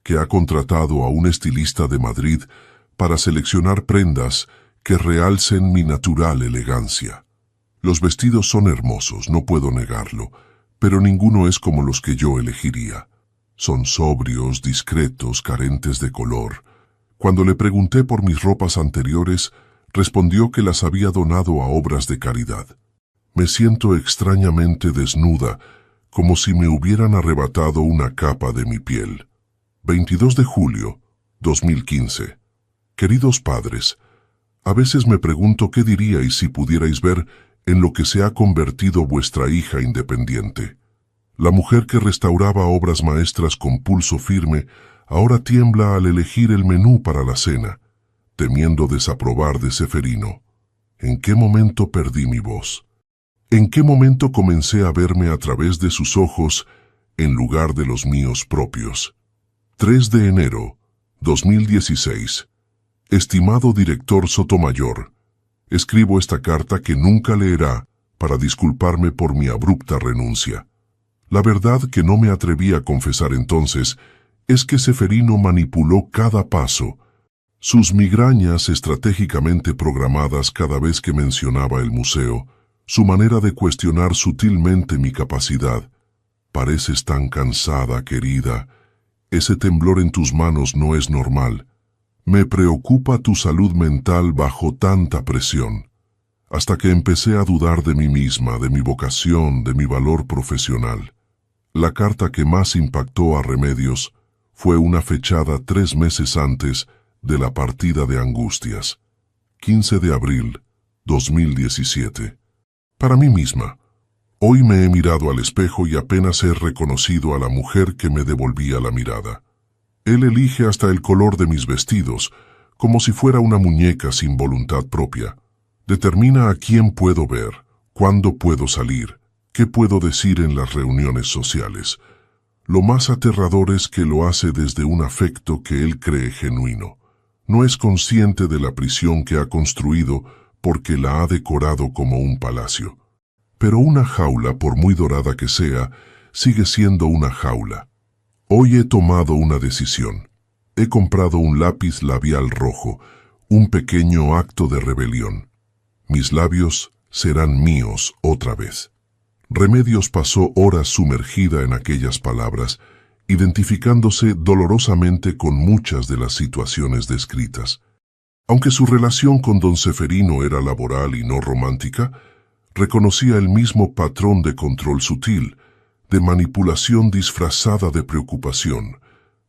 que ha contratado a un estilista de Madrid para seleccionar prendas que realcen mi natural elegancia. Los vestidos son hermosos, no puedo negarlo, pero ninguno es como los que yo elegiría. Son sobrios, discretos, carentes de color. Cuando le pregunté por mis ropas anteriores, respondió que las había donado a obras de caridad. Me siento extrañamente desnuda, como si me hubieran arrebatado una capa de mi piel. 22 de julio, 2015. Queridos padres, a veces me pregunto qué diríais si pudierais ver en lo que se ha convertido vuestra hija independiente. La mujer que restauraba obras maestras con pulso firme, ahora tiembla al elegir el menú para la cena, temiendo desaprobar de Ceferino. ¿En qué momento perdí mi voz? ¿En qué momento comencé a verme a través de sus ojos en lugar de los míos propios? 3 de enero, 2016. Estimado director Sotomayor, escribo esta carta que nunca leerá para disculparme por mi abrupta renuncia. La verdad que no me atreví a confesar entonces es que Ceferino manipuló cada paso, sus migrañas estratégicamente programadas cada vez que mencionaba el museo, su manera de cuestionar sutilmente mi capacidad. Pareces tan cansada, querida. Ese temblor en tus manos no es normal. Me preocupa tu salud mental bajo tanta presión. Hasta que empecé a dudar de mí misma, de mi vocación, de mi valor profesional. La carta que más impactó a Remedios fue una fechada 3 meses antes de la partida de Angustias. 15 de abril, 2017. Para mí misma, hoy me he mirado al espejo y apenas he reconocido a la mujer que me devolvía la mirada. Él elige hasta el color de mis vestidos, como si fuera una muñeca sin voluntad propia. Determina a quién puedo ver, cuándo puedo salir, qué puedo decir en las reuniones sociales. Lo más aterrador es que lo hace desde un afecto que él cree genuino. No es consciente de la prisión que ha construido porque la ha decorado como un palacio. Pero una jaula, por muy dorada que sea, sigue siendo una jaula. Hoy he tomado una decisión. He comprado un lápiz labial rojo, un pequeño acto de rebelión. Mis labios serán míos otra vez. Remedios pasó horas sumergida en aquellas palabras, identificándose dolorosamente con muchas de las situaciones descritas. Aunque su relación con don Ceferino era laboral y no romántica, reconocía el mismo patrón de control sutil, de manipulación disfrazada de preocupación,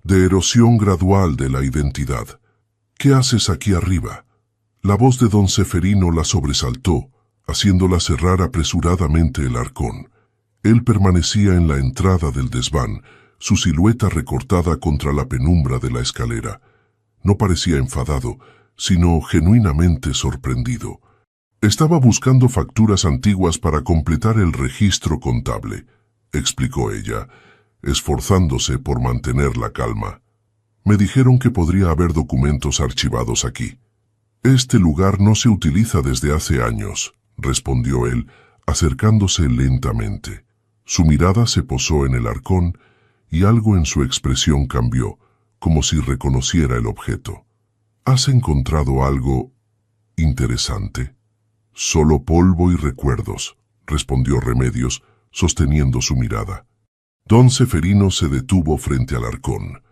de erosión gradual de la identidad. ¿Qué haces aquí arriba? La voz de don Ceferino la sobresaltó, haciéndola cerrar apresuradamente el arcón. Él permanecía en la entrada del desván, su silueta recortada contra la penumbra de la escalera. No parecía enfadado, sino genuinamente sorprendido. Estaba buscando facturas antiguas para completar el registro contable, explicó ella, esforzándose por mantener la calma. Me dijeron que podría haber documentos archivados aquí. Este lugar no se utiliza desde hace años, respondió él, acercándose lentamente. Su mirada se posó en el arcón y algo en su expresión cambió, como si reconociera el objeto. ¿Has encontrado algo interesante? Solo polvo y recuerdos, respondió Remedios, sosteniendo su mirada. Don Ceferino se detuvo frente al arcón.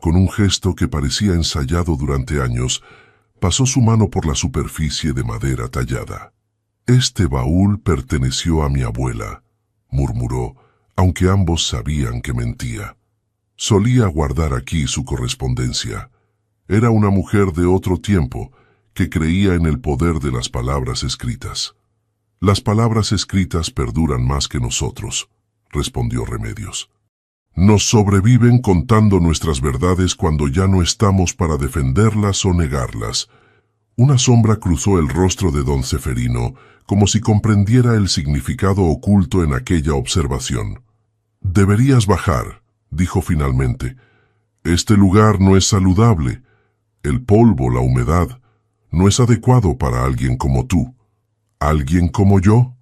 Con un gesto que parecía ensayado durante años, pasó su mano por la superficie de madera tallada. Este baúl perteneció a mi abuela, murmuró, aunque ambos sabían que mentía. Solía guardar aquí su correspondencia. Era una mujer de otro tiempo que creía en el poder de las palabras escritas. Las palabras escritas perduran más que nosotros, respondió Remedios. Nos sobreviven contando nuestras verdades cuando ya no estamos para defenderlas o negarlas. Una sombra cruzó el rostro de don Ceferino, como si comprendiera el significado oculto en aquella observación. Deberías bajar, dijo finalmente. Este lugar no es saludable. El polvo, la humedad, no es adecuado para alguien como tú. ¿Alguien como yo?,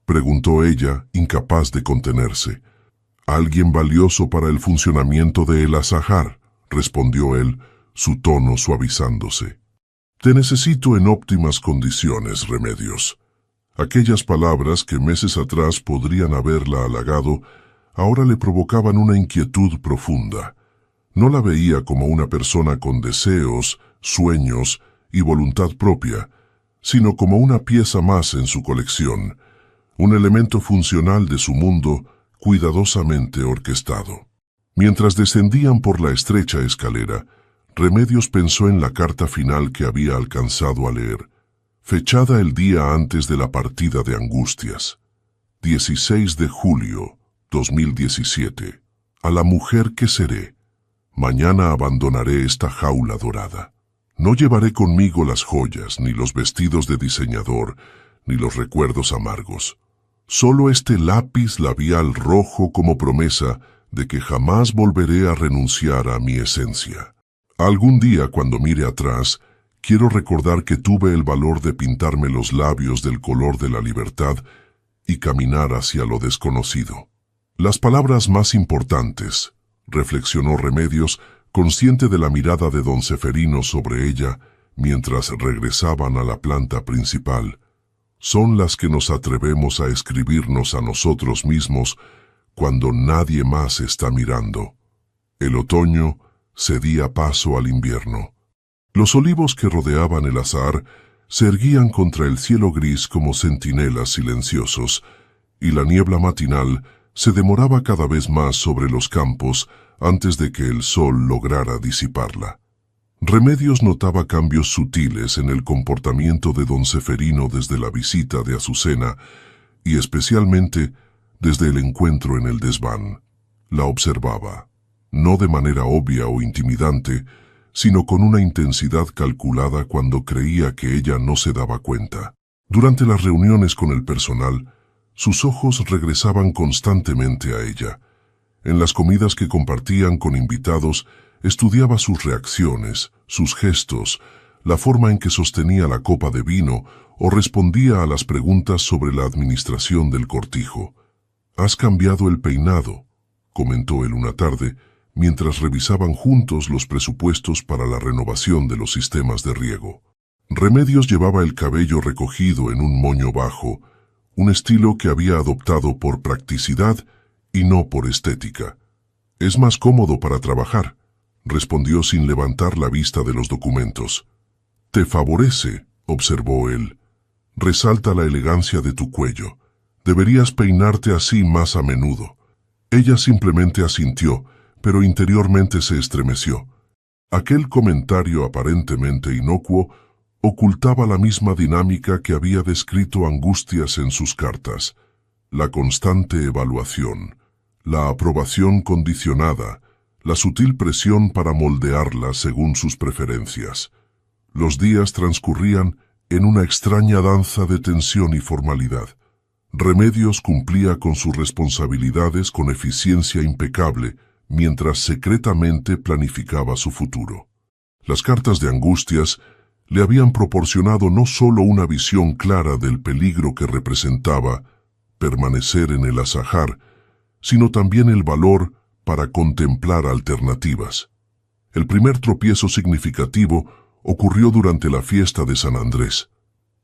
preguntó ella, incapaz de contenerse. Alguien valioso para el funcionamiento de El Azahar, respondió él, su tono suavizándose. Te necesito en óptimas condiciones, Remedios. Aquellas palabras que meses atrás podrían haberla halagado, ahora le provocaban una inquietud profunda. No la veía como una persona con deseos, sueños y voluntad propia, sino como una pieza más en su colección, un elemento funcional de su mundo cuidadosamente orquestado. Mientras descendían por la estrecha escalera, Remedios pensó en la carta final que había alcanzado a leer, fechada el día antes de la partida de Angustias, 16 de julio, 2017. A la mujer que seré. Mañana abandonaré esta jaula dorada. No llevaré conmigo las joyas, ni los vestidos de diseñador, ni los recuerdos amargos. Solo este lápiz labial rojo como promesa de que jamás volveré a renunciar a mi esencia. Algún día, cuando mire atrás, quiero recordar que tuve el valor de pintarme los labios del color de la libertad y caminar hacia lo desconocido. Las palabras más importantes, reflexionó Remedios, consciente de la mirada de don Ceferino sobre ella mientras regresaban a la planta principal, son las que nos atrevemos a escribirnos a nosotros mismos cuando nadie más está mirando. El otoño cedía paso al invierno. Los olivos que rodeaban el azahar se erguían contra el cielo gris como centinelas silenciosos, y la niebla matinal se demoraba cada vez más sobre los campos antes de que el sol lograra disiparla. Remedios notaba cambios sutiles en el comportamiento de don Ceferino desde la visita de Azucena y especialmente desde el encuentro en el desván. La observaba, no de manera obvia o intimidante, sino con una intensidad calculada cuando creía que ella no se daba cuenta. Durante las reuniones con el personal, sus ojos regresaban constantemente a ella. En las comidas que compartían con invitados, estudiaba sus reacciones, sus gestos, la forma en que sostenía la copa de vino o respondía a las preguntas sobre la administración del cortijo. «Has cambiado el peinado», comentó él una tarde, mientras revisaban juntos los presupuestos para la renovación de los sistemas de riego. Remedios llevaba el cabello recogido en un moño bajo, un estilo que había adoptado por practicidad y no por estética. «Es más cómodo para trabajar», respondió sin levantar la vista de los documentos. «Te favorece», observó él. «Resalta la elegancia de tu cuello. Deberías peinarte así más a menudo». Ella simplemente asintió, pero interiormente se estremeció. Aquel comentario aparentemente inocuo ocultaba la misma dinámica que había descrito Angustias en sus cartas: la constante evaluación, la aprobación condicionada, la sutil presión para moldearla según sus preferencias. Los días transcurrían en una extraña danza de tensión y formalidad. Remedios cumplía con sus responsabilidades con eficiencia impecable, mientras secretamente planificaba su futuro. Las cartas de Angustias le habían proporcionado no solo una visión clara del peligro que representaba permanecer en el Azahar, sino también el valor para contemplar alternativas. El primer tropiezo significativo ocurrió durante la fiesta de San Andrés.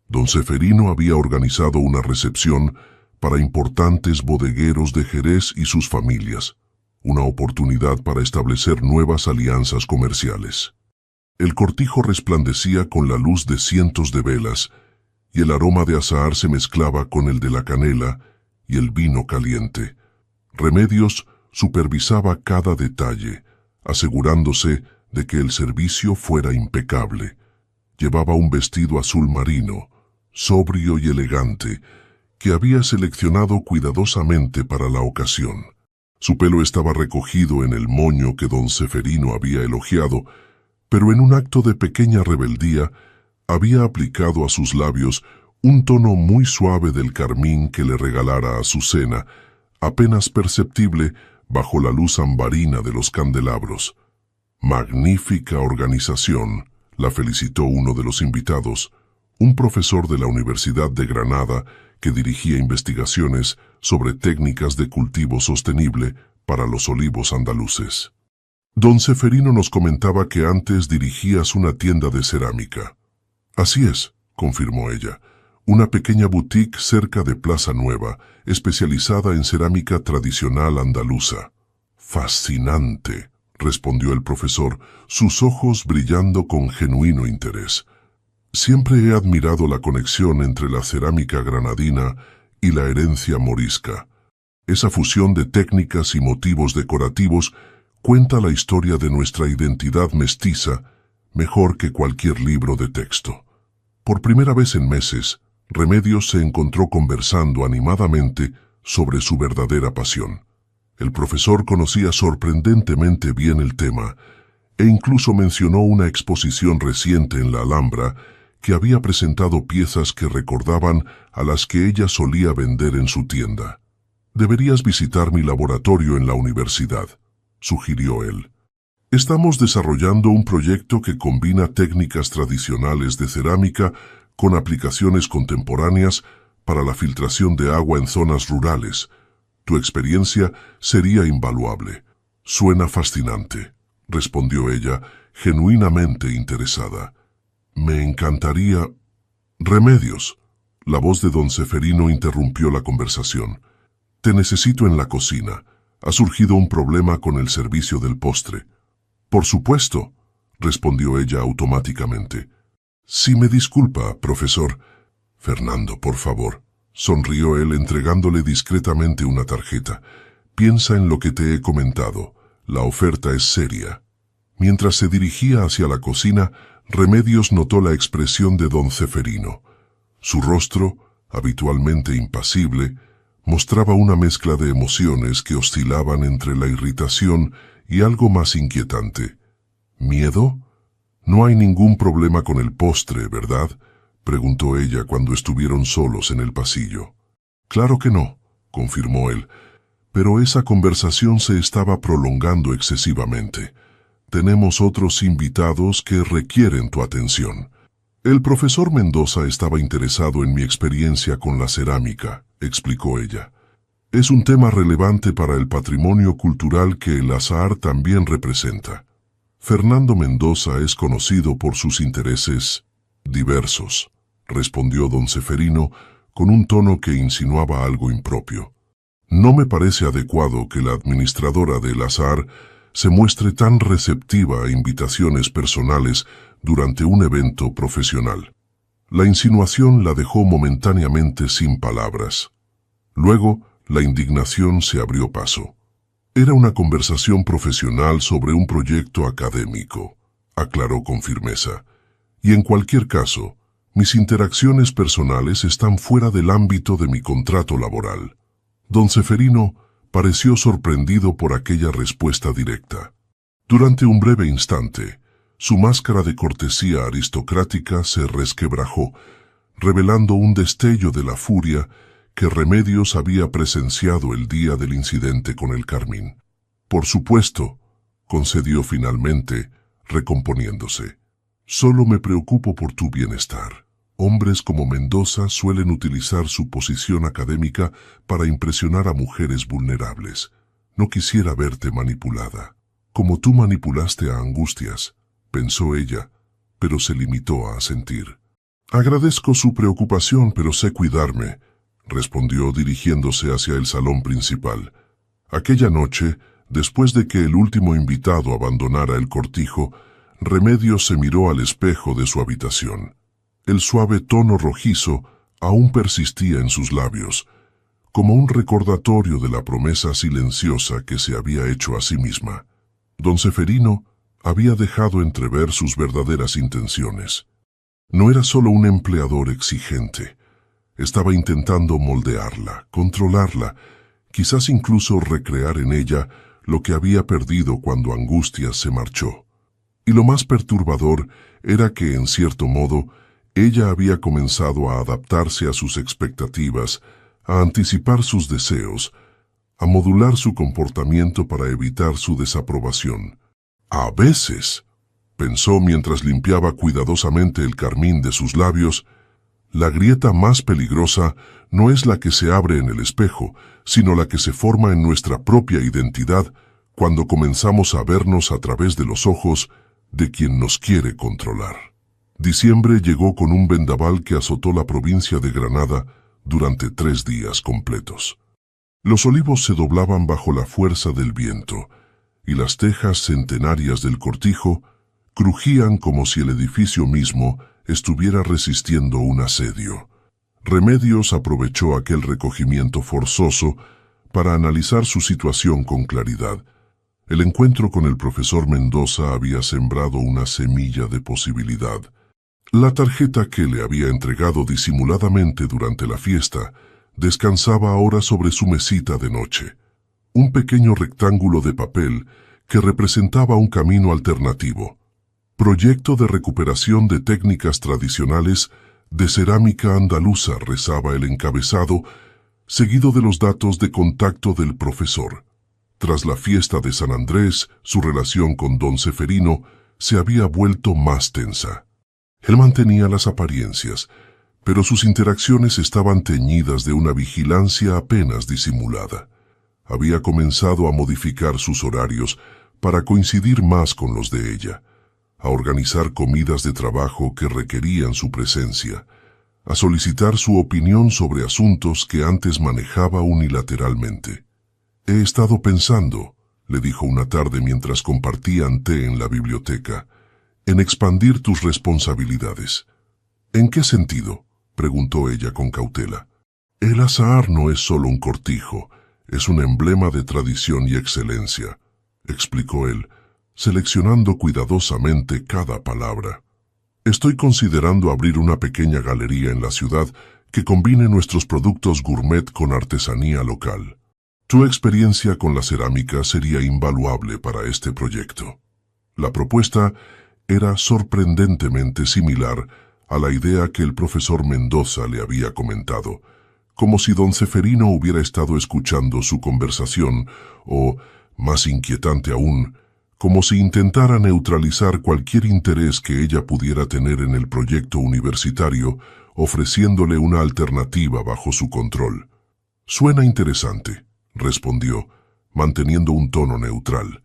Don Ceferino había organizado una recepción para importantes bodegueros de Jerez y sus familias, una oportunidad para establecer nuevas alianzas comerciales. El cortijo resplandecía con la luz de cientos de velas, y el aroma de azahar se mezclaba con el de la canela y el vino caliente. Remedios supervisaba cada detalle, asegurándose de que el servicio fuera impecable. Llevaba un vestido azul marino, sobrio y elegante, que había seleccionado cuidadosamente para la ocasión. Su pelo estaba recogido en el moño que don Ceferino había elogiado, pero en un acto de pequeña rebeldía había aplicado a sus labios un tono muy suave del carmín que le regalara Azucena, apenas perceptible bajo la luz ambarina de los candelabros. «Magnífica organización», la felicitó uno de los invitados, un profesor de la Universidad de Granada que dirigía investigaciones sobre técnicas de cultivo sostenible para los olivos andaluces. Don Ceferino nos comentaba que antes dirigías una tienda de cerámica. Así es, confirmó ella, una pequeña boutique cerca de Plaza Nueva, especializada en cerámica tradicional andaluza. Fascinante, respondió el profesor, sus ojos brillando con genuino interés. Siempre he admirado la conexión entre la cerámica granadina y la herencia morisca. Esa fusión de técnicas y motivos decorativos cuenta la historia de nuestra identidad mestiza mejor que cualquier libro de texto. Por primera vez en meses, Remedios se encontró conversando animadamente sobre su verdadera pasión. El profesor conocía sorprendentemente bien el tema e incluso mencionó una exposición reciente en la Alhambra que había presentado piezas que recordaban a las que ella solía vender en su tienda. «Deberías visitar mi laboratorio en la universidad», sugirió él. «Estamos desarrollando un proyecto que combina técnicas tradicionales de cerámica con aplicaciones contemporáneas para la filtración de agua en zonas rurales. Tu experiencia sería invaluable». «Suena fascinante», respondió ella, genuinamente interesada. «Me encantaría...» «Remedios», la voz de don Ceferino interrumpió la conversación. «Te necesito en la cocina. Ha surgido un problema con el servicio del postre». «Por supuesto», respondió ella automáticamente. «Si me disculpa, profesor». «Fernando, por favor», sonrió él entregándole discretamente una tarjeta. «Piensa en lo que te he comentado. La oferta es seria». Mientras se dirigía hacia la cocina, Remedios notó la expresión de don Ceferino. Su rostro, habitualmente impasible, mostraba una mezcla de emociones que oscilaban entre la irritación y algo más inquietante. «¿Miedo? No hay ningún problema con el postre, ¿verdad?», preguntó ella cuando estuvieron solos en el pasillo. «Claro que no», confirmó él, pero esa conversación se estaba prolongando excesivamente. Tenemos otros invitados que requieren tu atención. El profesor Mendoza estaba interesado en mi experiencia con la cerámica, explicó ella. Es un tema relevante para el patrimonio cultural que el azahar también representa. Fernando Mendoza es conocido por sus intereses diversos, respondió don Ceferino con un tono que insinuaba algo impropio. No me parece adecuado que la administradora del azahar se muestre tan receptiva a invitaciones personales durante un evento profesional. La insinuación la dejó momentáneamente sin palabras. Luego, la indignación se abrió paso. Era una conversación profesional sobre un proyecto académico, aclaró con firmeza. Y en cualquier caso, mis interacciones personales están fuera del ámbito de mi contrato laboral. Don Ceferino pareció sorprendido por aquella respuesta directa. Durante un breve instante, su máscara de cortesía aristocrática se resquebrajó, revelando un destello de la furia que Remedios había presenciado el día del incidente con el carmín. «Por supuesto», concedió finalmente, recomponiéndose. «Solo me preocupo por tu bienestar. Hombres como Mendoza suelen utilizar su posición académica para impresionar a mujeres vulnerables. No quisiera verte manipulada. Como tú manipulaste a Angustias», pensó ella, pero se limitó a asentir. «Agradezco su preocupación, pero sé cuidarme», respondió dirigiéndose hacia el salón principal. Aquella noche, después de que el último invitado abandonara el cortijo, Remedios se miró al espejo de su habitación. El suave tono rojizo aún persistía en sus labios, como un recordatorio de la promesa silenciosa que se había hecho a sí misma. Don Ceferino había dejado entrever sus verdaderas intenciones. No era solo un empleador exigente. Estaba intentando moldearla, controlarla, quizás incluso recrear en ella lo que había perdido cuando Angustias se marchó. Y lo más perturbador era que, en cierto modo, ella había comenzado a adaptarse a sus expectativas, a anticipar sus deseos, a modular su comportamiento para evitar su desaprobación. A veces, pensó mientras limpiaba cuidadosamente el carmín de sus labios, la grieta más peligrosa no es la que se abre en el espejo, sino la que se forma en nuestra propia identidad cuando comenzamos a vernos a través de los ojos de quien nos quiere controlar. Diciembre llegó con un vendaval que azotó la provincia de Granada durante 3 días completos. Los olivos se doblaban bajo la fuerza del viento, y las tejas centenarias del cortijo crujían como si el edificio mismo estuviera resistiendo un asedio. Remedios aprovechó aquel recogimiento forzoso para analizar su situación con claridad. El encuentro con el profesor Mendoza había sembrado una semilla de posibilidad. La tarjeta que le había entregado disimuladamente durante la fiesta descansaba ahora sobre su mesita de noche. Un pequeño rectángulo de papel que representaba un camino alternativo. Proyecto de recuperación de técnicas tradicionales de cerámica andaluza, rezaba el encabezado, seguido de los datos de contacto del profesor. Tras la fiesta de San Andrés, su relación con don Ceferino se había vuelto más tensa. Él mantenía las apariencias, pero sus interacciones estaban teñidas de una vigilancia apenas disimulada. Había comenzado a modificar sus horarios para coincidir más con los de ella, a organizar comidas de trabajo que requerían su presencia, a solicitar su opinión sobre asuntos que antes manejaba unilateralmente. «He estado pensando», le dijo una tarde mientras compartían té en la biblioteca, «en expandir tus responsabilidades». «¿En qué sentido?», preguntó ella con cautela. «El azahar no es solo un cortijo, es un emblema de tradición y excelencia», explicó él, seleccionando cuidadosamente cada palabra. «Estoy considerando abrir una pequeña galería en la ciudad que combine nuestros productos gourmet con artesanía local. Tu experiencia con la cerámica sería invaluable para este proyecto». La propuesta era sorprendentemente similar a la idea que el profesor Mendoza le había comentado, como si don Ceferino hubiera estado escuchando su conversación o, más inquietante aún, como si intentara neutralizar cualquier interés que ella pudiera tener en el proyecto universitario, ofreciéndole una alternativa bajo su control. «Suena interesante», respondió, manteniendo un tono neutral.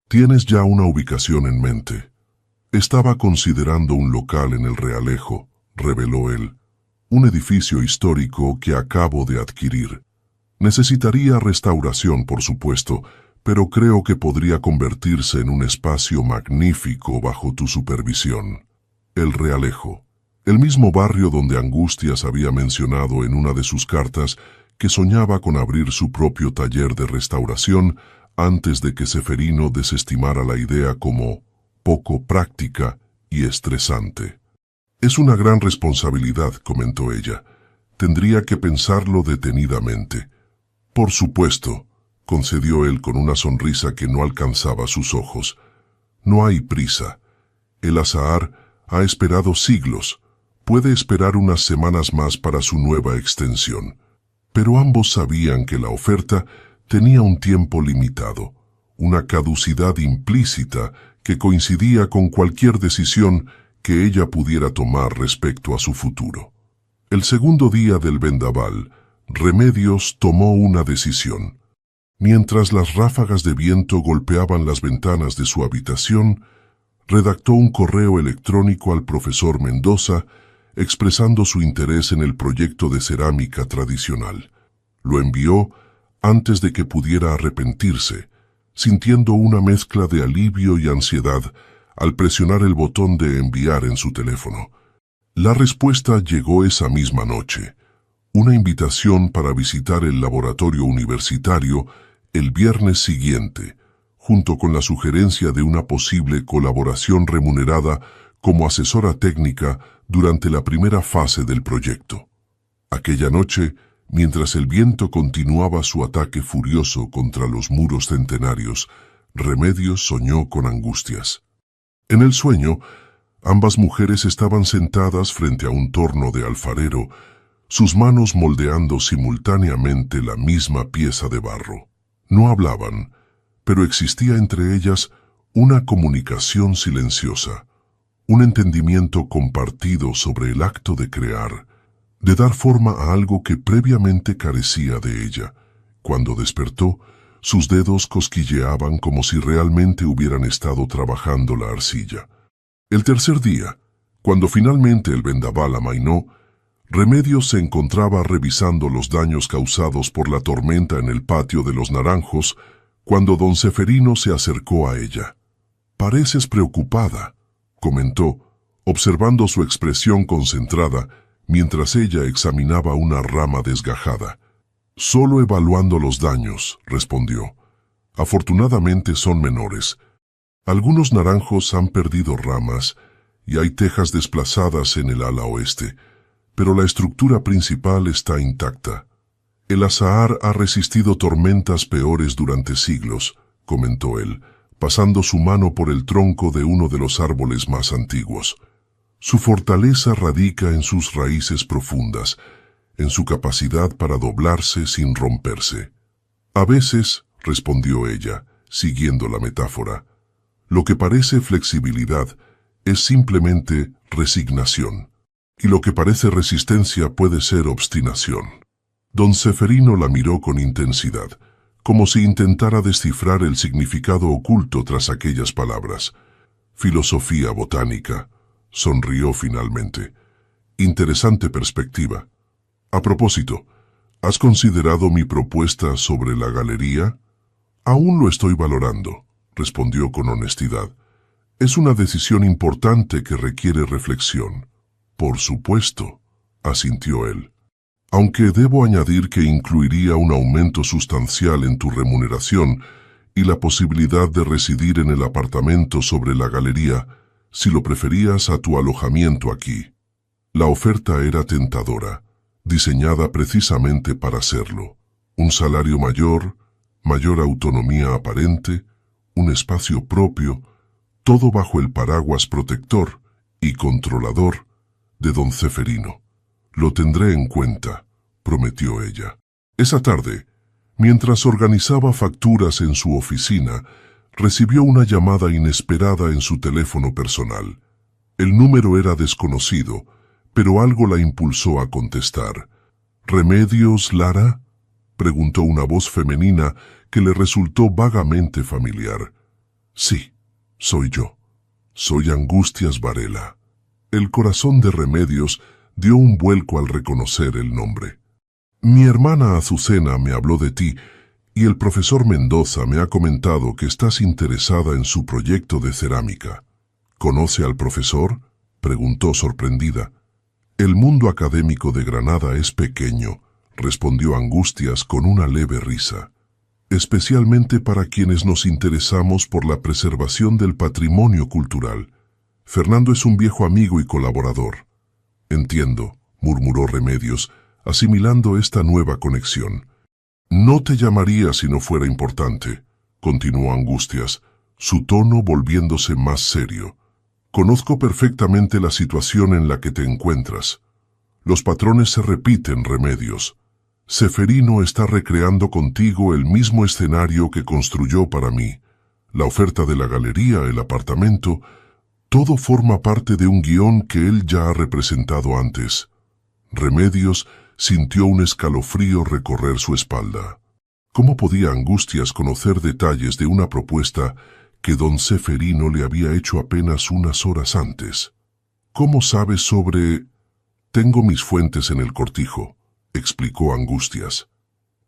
«¿Tienes ya una ubicación en mente?» «Estaba considerando un local en el Realejo», reveló él. «Un edificio histórico que acabo de adquirir. Necesitaría restauración, por supuesto, pero creo que podría convertirse en un espacio magnífico bajo tu supervisión». El Realejo, el mismo barrio donde Angustias había mencionado en una de sus cartas que soñaba con abrir su propio taller de restauración antes de que Ceferino desestimara la idea como poco práctica y estresante. «Es una gran responsabilidad», comentó ella. «Tendría que pensarlo detenidamente». «Por supuesto», concedió él con una sonrisa que no alcanzaba sus ojos. «No hay prisa. El azahar ha esperado siglos. Puede esperar unas semanas más para su nueva extensión». Pero ambos sabían que la oferta tenía un tiempo limitado, una caducidad implícita que coincidía con cualquier decisión que ella pudiera tomar respecto a su futuro. El segundo día del vendaval, Remedios tomó una decisión. Mientras las ráfagas de viento golpeaban las ventanas de su habitación, redactó un correo electrónico al profesor Mendoza expresando su interés en el proyecto de cerámica tradicional. Lo envió antes de que pudiera arrepentirse, sintiendo una mezcla de alivio y ansiedad al presionar el botón de enviar en su teléfono. La respuesta llegó esa misma noche. Una invitación para visitar el laboratorio universitario el viernes siguiente, junto con la sugerencia de una posible colaboración remunerada como asesora técnica durante la primera fase del proyecto. Aquella noche, mientras el viento continuaba su ataque furioso contra los muros centenarios, Remedios soñó con Angustias. En el sueño, ambas mujeres estaban sentadas frente a un torno de alfarero, sus manos moldeando simultáneamente la misma pieza de barro. No hablaban, pero existía entre ellas una comunicación silenciosa, un entendimiento compartido sobre el acto de crear, de dar forma a algo que previamente carecía de ella. Cuando despertó, sus dedos cosquilleaban como si realmente hubieran estado trabajando la arcilla. El tercer día, cuando finalmente el vendaval amainó, Remedios se encontraba revisando los daños causados por la tormenta en el patio de los Naranjos, cuando don Ceferino se acercó a ella. «Pareces preocupada», comentó, observando su expresión concentrada, mientras ella examinaba una rama desgajada. «Solo evaluando los daños», respondió. «Afortunadamente son menores. Algunos naranjos han perdido ramas y hay tejas desplazadas en el ala oeste, pero la estructura principal está intacta. El azahar ha resistido tormentas peores durante siglos», comentó él, pasando su mano por el tronco de uno de los árboles más antiguos. «Su fortaleza radica en sus raíces profundas, en su capacidad para doblarse sin romperse». «A veces», respondió ella, siguiendo la metáfora, «lo que parece flexibilidad es simplemente resignación, y lo que parece resistencia puede ser obstinación». Don Ceferino la miró con intensidad, como si intentara descifrar el significado oculto tras aquellas palabras. «Filosofía botánica», sonrió finalmente. «Interesante perspectiva. A propósito, ¿has considerado mi propuesta sobre la galería?» «Aún lo estoy valorando», respondió con honestidad. «Es una decisión importante que requiere reflexión». «Por supuesto», asintió él. «Aunque debo añadir que incluiría un aumento sustancial en tu remuneración y la posibilidad de residir en el apartamento sobre la galería, si lo preferías a tu alojamiento aquí». La oferta era tentadora, diseñada precisamente para hacerlo. Un salario mayor, mayor autonomía aparente, un espacio propio, todo bajo el paraguas protector y controlador de don Ceferino. «Lo tendré en cuenta», prometió ella. Esa tarde, mientras organizaba facturas en su oficina, recibió una llamada inesperada en su teléfono personal. El número era desconocido, pero algo la impulsó a contestar. «¿Remedios, Lara?», preguntó una voz femenina que le resultó vagamente familiar. «Sí, soy yo. Soy Angustias Varela». El corazón de Remedios dio un vuelco al reconocer el nombre. «Mi hermana Azucena me habló de ti y el profesor Mendoza me ha comentado que estás interesada en su proyecto de cerámica». «¿Conoce al profesor?», preguntó sorprendida. «El mundo académico de Granada es pequeño», respondió Angustias con una leve risa. «Especialmente para quienes nos interesamos por la preservación del patrimonio cultural. Fernando es un viejo amigo y colaborador». «Entiendo», murmuró Remedios, asimilando esta nueva conexión. «No te llamaría si no fuera importante», continuó Angustias, su tono volviéndose más serio. «Conozco perfectamente la situación en la que te encuentras. Los patrones se repiten, Remedios. Ceferino está recreando contigo el mismo escenario que construyó para mí. La oferta de la galería, el apartamento, todo forma parte de un guión que él ya ha representado antes». Remedios sintió un escalofrío recorrer su espalda. ¿Cómo podía Angustias conocer detalles de una propuesta que don Ceferino le había hecho apenas unas horas antes? «¿Cómo sabes sobre...?» «Tengo mis fuentes en el cortijo», explicó Angustias.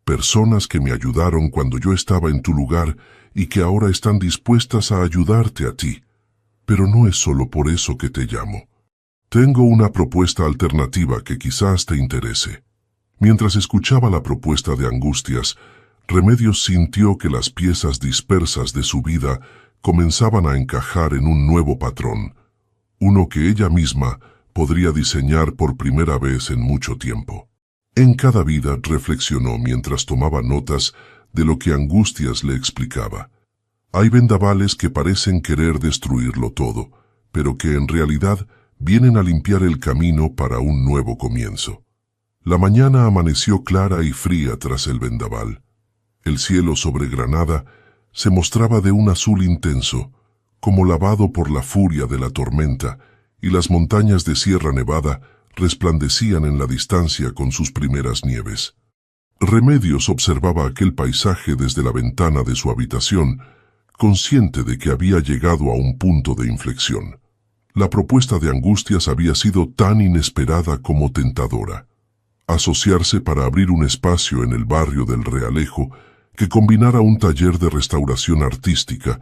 «Personas que me ayudaron cuando yo estaba en tu lugar y que ahora están dispuestas a ayudarte a ti. Pero no es solo por eso que te llamo. Tengo una propuesta alternativa que quizás te interese. Mientras escuchaba la propuesta de Angustias, Remedios sintió que las piezas dispersas de su vida comenzaban a encajar en un nuevo patrón, uno que ella misma podría diseñar por primera vez en mucho tiempo. En cada vida reflexionó mientras tomaba notas de lo que Angustias le explicaba. Hay vendavales que parecen querer destruirlo todo, pero que en realidad vienen a limpiar el camino para un nuevo comienzo. La mañana amaneció clara y fría tras el vendaval. El cielo sobre Granada se mostraba de un azul intenso, como lavado por la furia de la tormenta, y las montañas de Sierra Nevada resplandecían en la distancia con sus primeras nieves. Remedios observaba aquel paisaje desde la ventana de su habitación, consciente de que había llegado a un punto de inflexión. La propuesta de Angustias había sido tan inesperada como tentadora. Asociarse para abrir un espacio en el barrio del Realejo que combinara un taller de restauración artística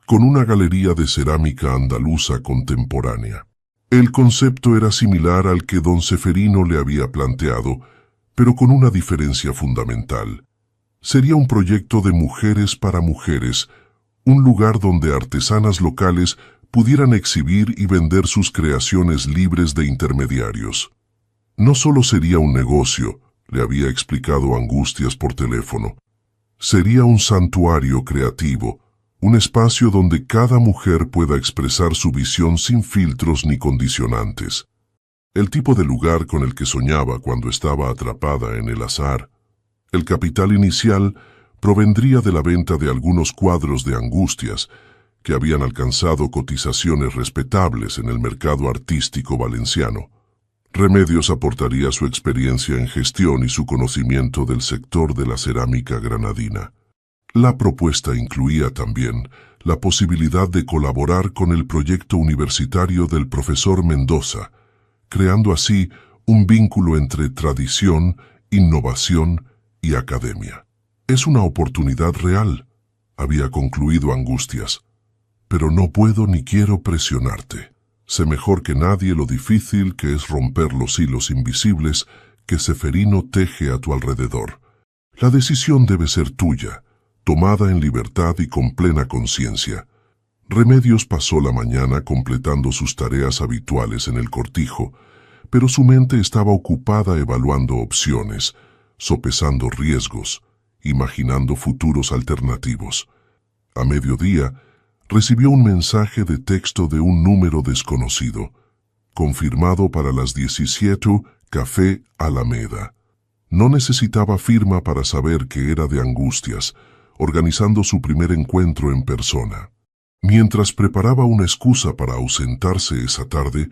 con una galería de cerámica andaluza contemporánea. El concepto era similar al que don Ceferino le había planteado, pero con una diferencia fundamental. Sería un proyecto de mujeres para mujeres, un lugar donde artesanas locales pudieran exhibir y vender sus creaciones libres de intermediarios. No solo sería un negocio, le había explicado Angustias por teléfono. Sería un santuario creativo, un espacio donde cada mujer pueda expresar su visión sin filtros ni condicionantes. El tipo de lugar con el que soñaba cuando estaba atrapada en el azar. El capital inicial provendría de la venta de algunos cuadros de Angustias, que habían alcanzado cotizaciones respetables en el mercado artístico valenciano. Remedios aportaría su experiencia en gestión y su conocimiento del sector de la cerámica granadina. La propuesta incluía también la posibilidad de colaborar con el proyecto universitario del profesor Mendoza, creando así un vínculo entre tradición, innovación y academia. Es una oportunidad real, había concluido Angustias, pero no puedo ni quiero presionarte. Sé mejor que nadie lo difícil que es romper los hilos invisibles que Ceferino teje a tu alrededor. La decisión debe ser tuya, tomada en libertad y con plena conciencia. Remedios pasó la mañana completando sus tareas habituales en el cortijo, pero su mente estaba ocupada evaluando opciones, sopesando riesgos, imaginando futuros alternativos. A mediodía, recibió un mensaje de texto de un número desconocido, confirmado para las 17, Café Alameda. No necesitaba firma para saber que era de Angustias, organizando su primer encuentro en persona. Mientras preparaba una excusa para ausentarse esa tarde,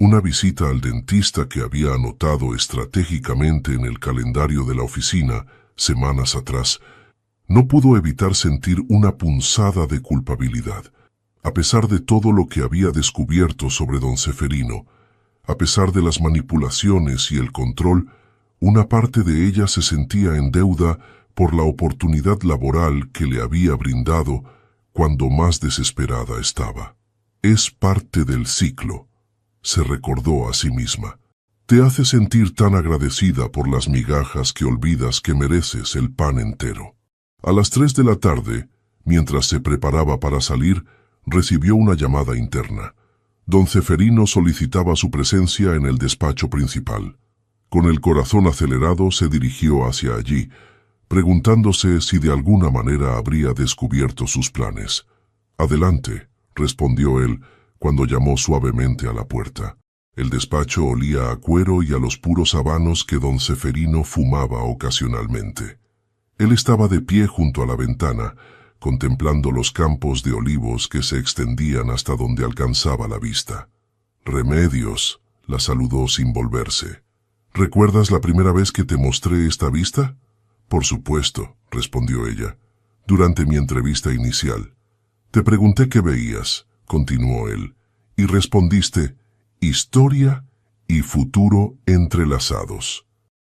una visita al dentista que había anotado estratégicamente en el calendario de la oficina semanas atrás, no pudo evitar sentir una punzada de culpabilidad. A pesar de todo lo que había descubierto sobre don Ceferino, a pesar de las manipulaciones y el control, una parte de ella se sentía en deuda por la oportunidad laboral que le había brindado cuando más desesperada estaba. Es parte del ciclo, se recordó a sí misma. Te hace sentir tan agradecida por las migajas que olvidas que mereces el pan entero. A las 3 de la tarde, mientras se preparaba para salir, recibió una llamada interna. Don Ceferino solicitaba su presencia en el despacho principal. Con el corazón acelerado se dirigió hacia allí, preguntándose si de alguna manera habría descubierto sus planes. «Adelante», respondió él, cuando llamó suavemente a la puerta. El despacho olía a cuero y a los puros habanos que don Ceferino fumaba ocasionalmente. Él estaba de pie junto a la ventana, contemplando los campos de olivos que se extendían hasta donde alcanzaba la vista. «Remedios», la saludó sin volverse. «¿Recuerdas la primera vez que te mostré esta vista?» «Por supuesto», respondió ella, «durante mi entrevista inicial. Te pregunté qué veías», continuó él, «y respondiste, historia y futuro entrelazados.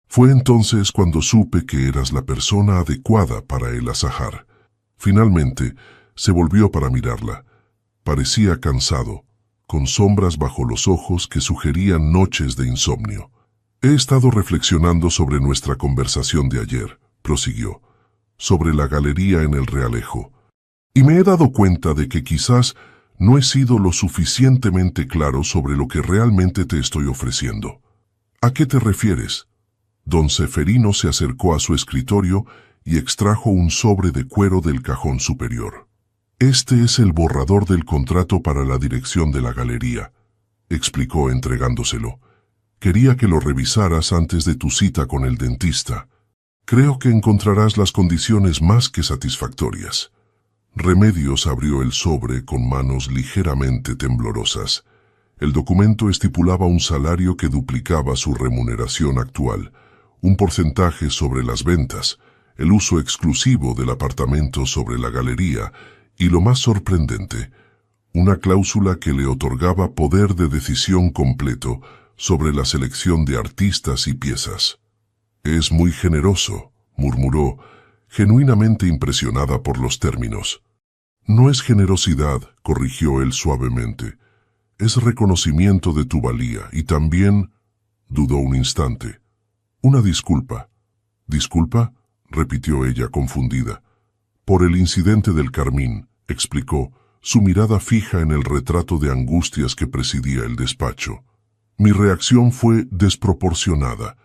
Fue entonces cuando supe que eras la persona adecuada para el azahar». Finalmente, se volvió para mirarla. Parecía cansado, con sombras bajo los ojos que sugerían noches de insomnio. He estado reflexionando sobre nuestra conversación de ayer, prosiguió, sobre la galería en el Realejo, y me he dado cuenta de que quizás no he sido lo suficientemente claro sobre lo que realmente te estoy ofreciendo. ¿A qué te refieres? Don Ceferino se acercó a su escritorio y extrajo un sobre de cuero del cajón superior. Este es el borrador del contrato para la dirección de la galería, explicó entregándoselo. Quería que lo revisaras antes de tu cita con el dentista. Creo que encontrarás las condiciones más que satisfactorias. Remedios abrió el sobre con manos ligeramente temblorosas. El documento estipulaba un salario que duplicaba su remuneración actual, un porcentaje sobre las ventas, el uso exclusivo del apartamento sobre la galería y, lo más sorprendente, una cláusula que le otorgaba poder de decisión completo sobre la selección de artistas y piezas. «Es muy generoso», murmuró, genuinamente impresionada por los términos. «No es generosidad», corrigió él suavemente. «Es reconocimiento de tu valía y también...» Dudó un instante. «Una disculpa». «¿Disculpa?», repitió ella confundida. «Por el incidente del carmín», explicó, su mirada fija en el retrato de angustias que presidía el despacho. «Mi reacción fue desproporcionada.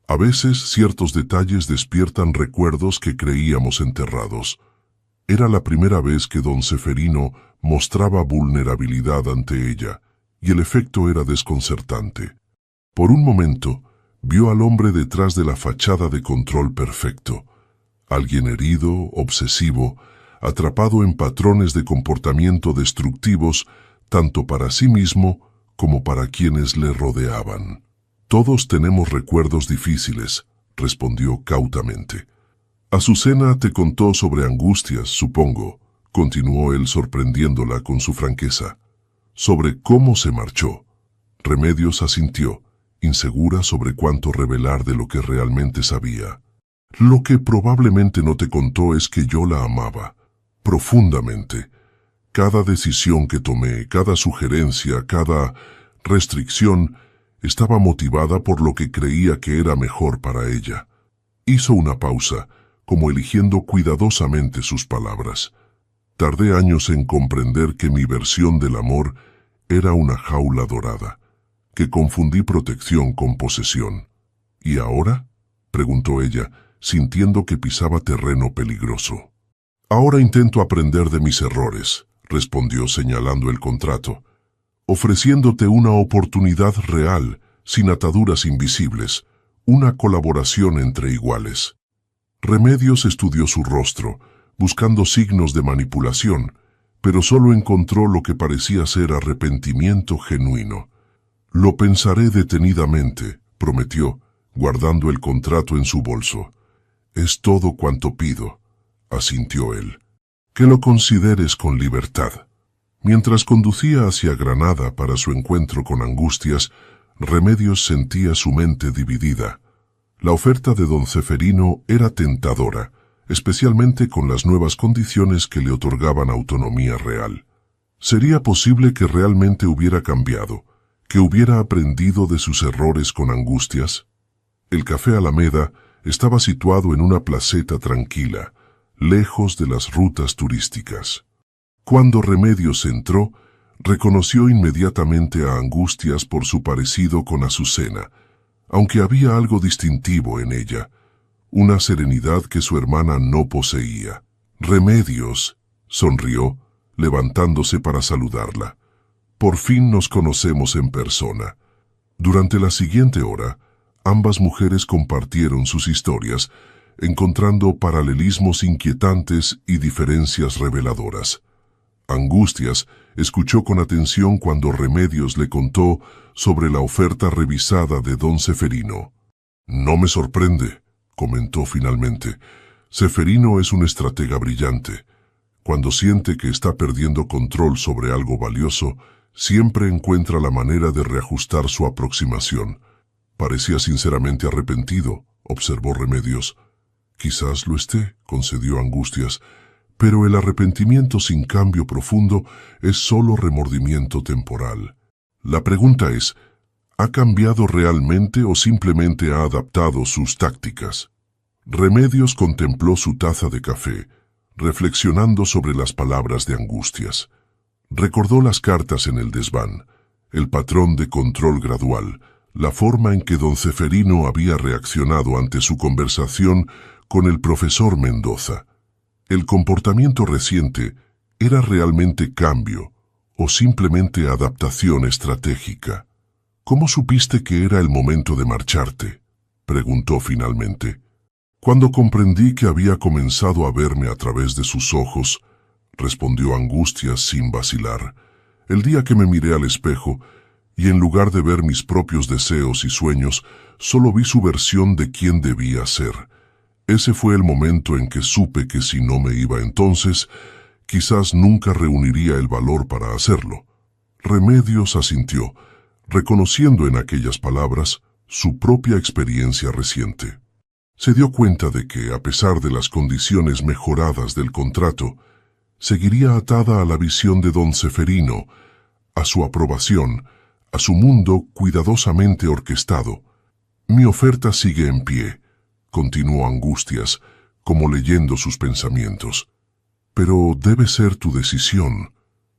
A veces ciertos detalles despiertan recuerdos que creíamos enterrados. Era la primera vez que don Ceferino mostraba vulnerabilidad ante ella, y el efecto era desconcertante. Por un momento, vio al hombre detrás de la fachada de control perfecto. Alguien herido, obsesivo, atrapado en patrones de comportamiento destructivos, tanto para sí mismo como para quienes le rodeaban. «Todos tenemos recuerdos difíciles», respondió cautamente. «Azucena te contó sobre angustias, supongo», continuó él sorprendiéndola con su franqueza. «Sobre cómo se marchó». Remedios asintió, insegura sobre cuánto revelar de lo que realmente sabía. «Lo que probablemente no te contó es que yo la amaba, profundamente. Cada decisión que tomé, cada sugerencia, cada restricción, estaba motivada por lo que creía que era mejor para ella». Hizo una pausa, como eligiendo cuidadosamente sus palabras. «Tardé años en comprender que mi versión del amor era una jaula dorada, que confundí protección con posesión. ¿Y ahora?», preguntó ella, sintiendo que pisaba terreno peligroso. «Ahora intento aprender de mis errores», respondió señalando el contrato, «ofreciéndote una oportunidad real, sin ataduras invisibles, una colaboración entre iguales». Remedios estudió su rostro, buscando signos de manipulación, pero solo encontró lo que parecía ser arrepentimiento genuino. «Lo pensaré detenidamente», prometió, guardando el contrato en su bolso. «Es todo cuanto pido», asintió él. «Que lo consideres con libertad». Mientras conducía hacia Granada para su encuentro con Angustias, Remedios sentía su mente dividida. La oferta de don Ceferino era tentadora, especialmente con las nuevas condiciones que le otorgaban autonomía real. ¿Sería posible que realmente hubiera cambiado, que hubiera aprendido de sus errores con Angustias? El Café Alameda estaba situado en una placeta tranquila, lejos de las rutas turísticas. Cuando Remedios entró, reconoció inmediatamente a Angustias por su parecido con Azucena, aunque había algo distintivo en ella, una serenidad que su hermana no poseía. «Remedios», sonrió, levantándose para saludarla. «Por fin nos conocemos en persona». Durante la siguiente hora, ambas mujeres compartieron sus historias, encontrando paralelismos inquietantes y diferencias reveladoras. Angustias escuchó con atención cuando Remedios le contó sobre la oferta revisada de don Ceferino. «No me sorprende», comentó finalmente. «Ceferino es un estratega brillante. Cuando siente que está perdiendo control sobre algo valioso, siempre encuentra la manera de reajustar su aproximación». «Parecía sinceramente arrepentido», observó Remedios. «Quizás lo esté», concedió Angustias, Pero el arrepentimiento sin cambio profundo es solo remordimiento temporal. La pregunta es, ¿ha cambiado realmente o simplemente ha adaptado sus tácticas? Remedios contempló su taza de café, reflexionando sobre las palabras de Angustias. Recordó las cartas en el desván, el patrón de control gradual, la forma en que don Ceferino había reaccionado ante su conversación con el profesor Mendoza. ¿El comportamiento reciente era realmente cambio o simplemente adaptación estratégica? ¿Cómo supiste que era el momento de marcharte?, preguntó finalmente. Cuando comprendí que había comenzado a verme a través de sus ojos, respondió Angustias sin vacilar. El día que me miré al espejo, y en lugar de ver mis propios deseos y sueños, solo vi su versión de quién debía ser. Ese fue el momento en que supe que si no me iba entonces, quizás nunca reuniría el valor para hacerlo. Remedios asintió, reconociendo en aquellas palabras su propia experiencia reciente. Se dio cuenta de que, a pesar de las condiciones mejoradas del contrato, seguiría atada a la visión de don Ceferino, a su aprobación, a su mundo cuidadosamente orquestado. Mi oferta sigue en pie, continuó Angustias, como leyendo sus pensamientos. Pero debe ser tu decisión.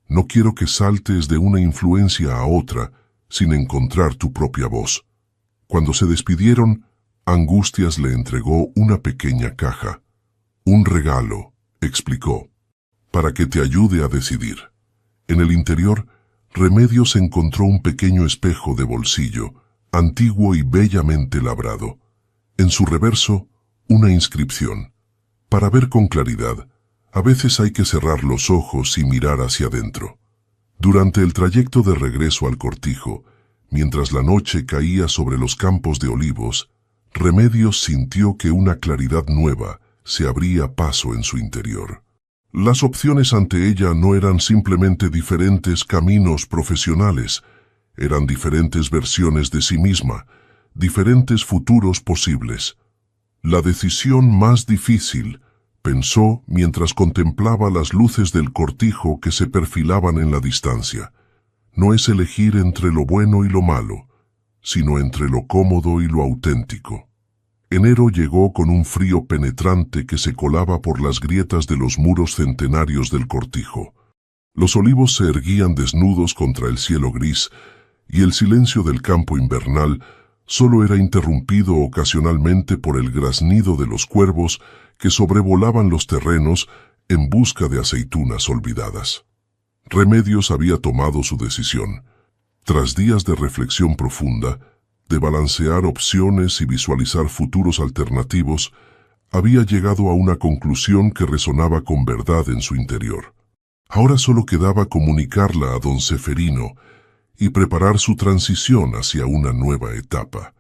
No quiero que saltes de una influencia a otra sin encontrar tu propia voz. Cuando se despidieron, Angustias le entregó una pequeña caja. Un regalo, explicó, para que te ayude a decidir. En el interior, Remedios encontró un pequeño espejo de bolsillo, antiguo y bellamente labrado. En su reverso, una inscripción. Para ver con claridad, a veces hay que cerrar los ojos y mirar hacia adentro. Durante el trayecto de regreso al cortijo, mientras la noche caía sobre los campos de olivos, Remedios sintió que una claridad nueva se abría paso en su interior. Las opciones ante ella no eran simplemente diferentes caminos profesionales, eran diferentes versiones de sí misma, diferentes futuros posibles. La decisión más difícil, pensó mientras contemplaba las luces del cortijo que se perfilaban en la distancia, no es elegir entre lo bueno y lo malo, sino entre lo cómodo y lo auténtico. Enero llegó con un frío penetrante que se colaba por las grietas de los muros centenarios del cortijo. Los olivos se erguían desnudos contra el cielo gris, y el silencio del campo invernal solo era interrumpido ocasionalmente por el graznido de los cuervos que sobrevolaban los terrenos en busca de aceitunas olvidadas. Remedios había tomado su decisión. Tras días de reflexión profunda, de balancear opciones y visualizar futuros alternativos, había llegado a una conclusión que resonaba con verdad en su interior. Ahora solo quedaba comunicarla a don Ceferino y preparar su transición hacia una nueva etapa.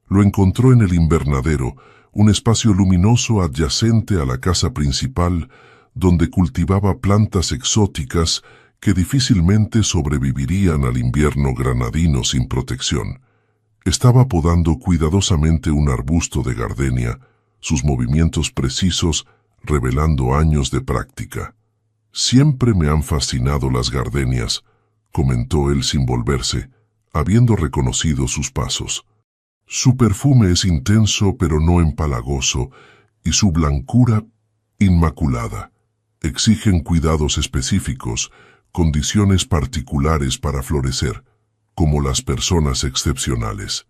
Lo encontró en el invernadero, un espacio luminoso adyacente a la casa principal, donde cultivaba plantas exóticas que difícilmente sobrevivirían al invierno granadino sin protección. Estaba podando cuidadosamente un arbusto de gardenia, sus movimientos precisos revelando años de práctica. Siempre me han fascinado las gardenias, comentó él sin volverse, habiendo reconocido sus pasos. Su perfume es intenso pero no empalagoso, y su blancura inmaculada. Exigen cuidados específicos, condiciones particulares para florecer, como las personas excepcionales.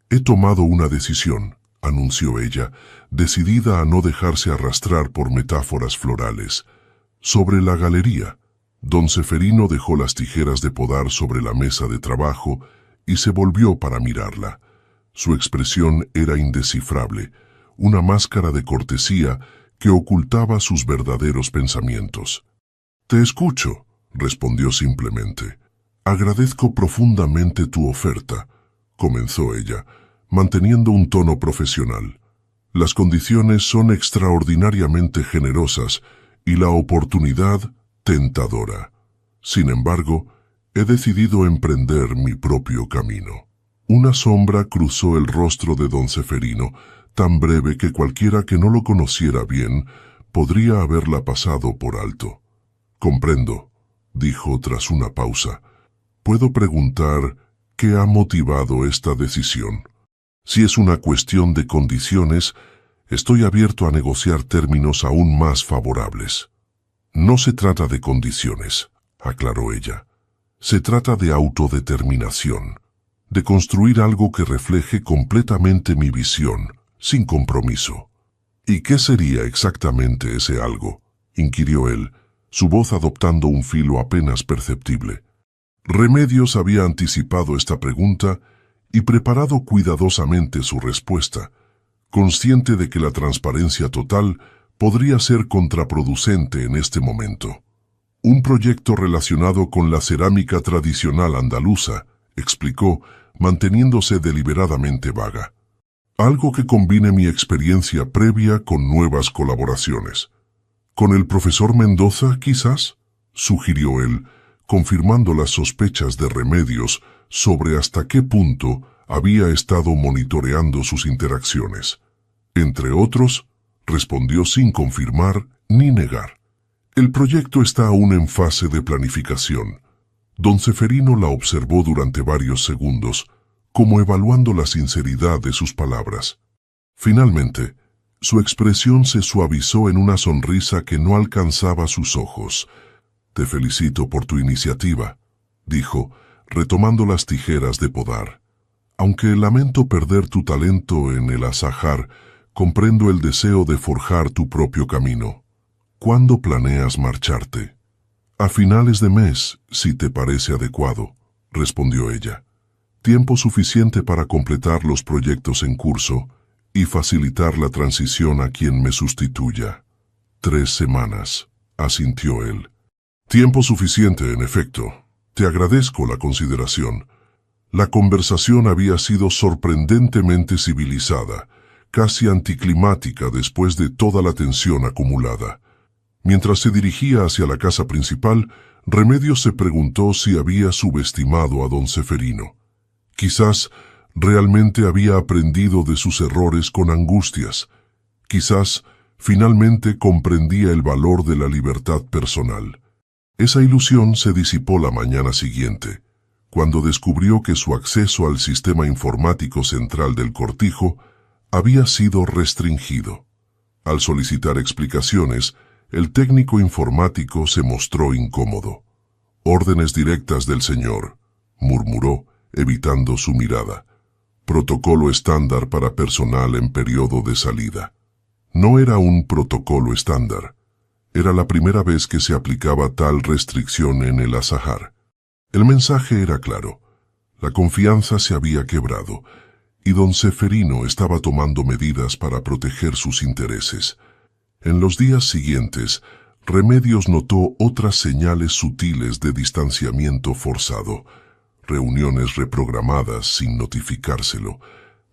He tomado una decisión, anunció ella, decidida a no dejarse arrastrar por metáforas florales. Sobre la galería, don Ceferino dejó las tijeras de podar sobre la mesa de trabajo y se volvió para mirarla. Su expresión era indescifrable, una máscara de cortesía que ocultaba sus verdaderos pensamientos. «Te escucho», respondió simplemente. «Agradezco profundamente tu oferta», comenzó ella, manteniendo un tono profesional. «Las condiciones son extraordinariamente generosas y la oportunidad tentadora. Sin embargo, he decidido emprender mi propio camino». Una sombra cruzó el rostro de don Ceferino, tan breve que cualquiera que no lo conociera bien podría haberla pasado por alto. Comprendo, dijo tras una pausa. ¿Puedo preguntar qué ha motivado esta decisión? Si es una cuestión de condiciones, estoy abierto a negociar términos aún más favorables. No se trata de condiciones, aclaró ella. Se trata de autodeterminación, de construir algo que refleje completamente mi visión, sin compromiso. ¿Y qué sería exactamente ese algo?, inquirió él, su voz adoptando un filo apenas perceptible. Remedios había anticipado esta pregunta y preparado cuidadosamente su respuesta, consciente de que la transparencia total podría ser contraproducente en este momento. Un proyecto relacionado con la cerámica tradicional andaluza, explicó, manteniéndose deliberadamente vaga. Algo que combine mi experiencia previa con nuevas colaboraciones. ¿Con el profesor Mendoza, quizás?, sugirió él, confirmando las sospechas de Remedios sobre hasta qué punto había estado monitoreando sus interacciones. Entre otros, respondió sin confirmar ni negar. El proyecto está aún en fase de planificación. Don Ceferino la observó durante varios segundos, como evaluando la sinceridad de sus palabras. Finalmente, su expresión se suavizó en una sonrisa que no alcanzaba sus ojos. «Te felicito por tu iniciativa», dijo, retomando las tijeras de podar. «Aunque lamento perder tu talento en el azahar, comprendo el deseo de forjar tu propio camino. ¿Cuándo planeas marcharte?» «A finales de mes, si te parece adecuado», respondió ella. «Tiempo suficiente para completar los proyectos en curso y facilitar la transición a quien me sustituya». 3 semanas, asintió él. «Tiempo suficiente, en efecto. Te agradezco la consideración». La conversación había sido sorprendentemente civilizada, casi anticlimática después de toda la tensión acumulada. Mientras se dirigía hacia la casa principal, Remedios se preguntó si había subestimado a don Ceferino. Quizás realmente había aprendido de sus errores con Angustias. Quizás finalmente comprendía el valor de la libertad personal. Esa ilusión se disipó la mañana siguiente, cuando descubrió que su acceso al sistema informático central del cortijo había sido restringido. Al solicitar explicaciones, el técnico informático se mostró incómodo. «Órdenes directas del señor», murmuró, evitando su mirada. «Protocolo estándar para personal en periodo de salida». No era un protocolo estándar. Era la primera vez que se aplicaba tal restricción en el azahar. El mensaje era claro. La confianza se había quebrado, y don Ceferino estaba tomando medidas para proteger sus intereses. En los días siguientes, Remedios notó otras señales sutiles de distanciamiento forzado. Reuniones reprogramadas sin notificárselo,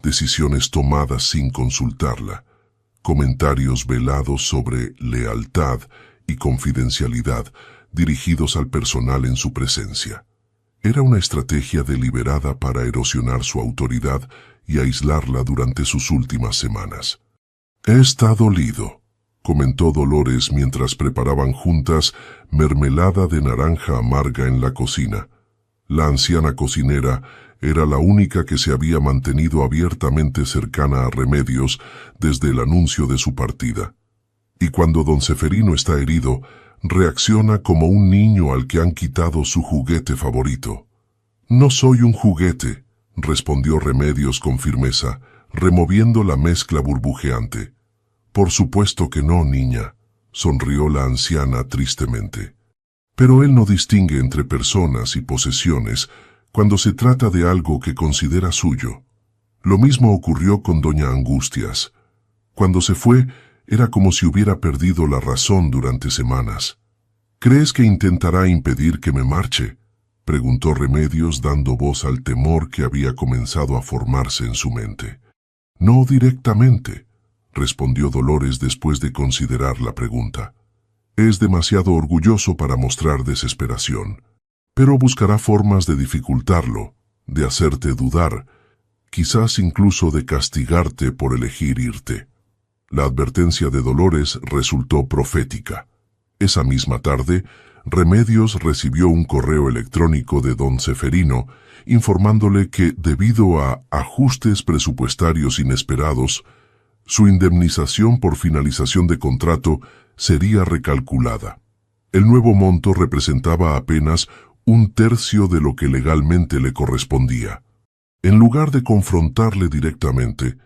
decisiones tomadas sin consultarla, comentarios velados sobre lealtad y confidencialidad dirigidos al personal en su presencia. Era una estrategia deliberada para erosionar su autoridad y aislarla durante sus últimas semanas. «Está dolido», comentó Dolores mientras preparaban juntas mermelada de naranja amarga en la cocina. La anciana cocinera era la única que se había mantenido abiertamente cercana a Remedios desde el anuncio de su partida. Y cuando don Ceferino está herido, reacciona como un niño al que han quitado su juguete favorito. «No soy un juguete», respondió Remedios con firmeza, removiendo la mezcla burbujeante. «Por supuesto que no, niña», sonrió la anciana tristemente. «Pero él no distingue entre personas y posesiones cuando se trata de algo que considera suyo. Lo mismo ocurrió con doña Angustias. Cuando se fue, era como si hubiera perdido la razón durante semanas. «¿Crees que intentará impedir que me marche?», preguntó Remedios dando voz al temor que había comenzado a formarse en su mente. «No directamente», respondió Dolores después de considerar la pregunta. «Es demasiado orgulloso para mostrar desesperación, pero buscará formas de dificultarlo, de hacerte dudar, quizás incluso de castigarte por elegir irte». La advertencia de Dolores resultó profética. Esa misma tarde, Remedios recibió un correo electrónico de don Ceferino informándole que, debido a ajustes presupuestarios inesperados, su indemnización por finalización de contrato sería recalculada. El nuevo monto representaba apenas un tercio de lo que legalmente le correspondía. En lugar de confrontarle directamente,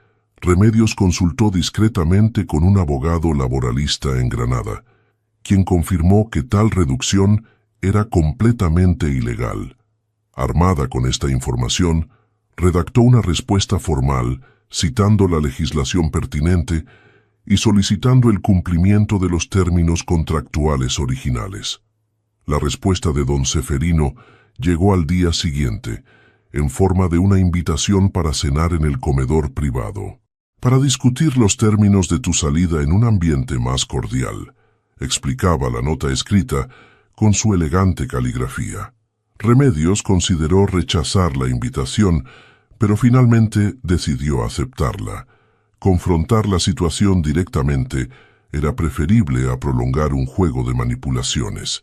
Remedios consultó discretamente con un abogado laboralista en Granada, quien confirmó que tal reducción era completamente ilegal. Armada con esta información, redactó una respuesta formal citando la legislación pertinente y solicitando el cumplimiento de los términos contractuales originales. La respuesta de don Ceferino llegó al día siguiente, en forma de una invitación para cenar en el comedor privado, para discutir los términos de tu salida en un ambiente más cordial, explicaba la nota escrita con su elegante caligrafía. Remedios consideró rechazar la invitación, pero finalmente decidió aceptarla. Confrontar la situación directamente era preferible a prolongar un juego de manipulaciones.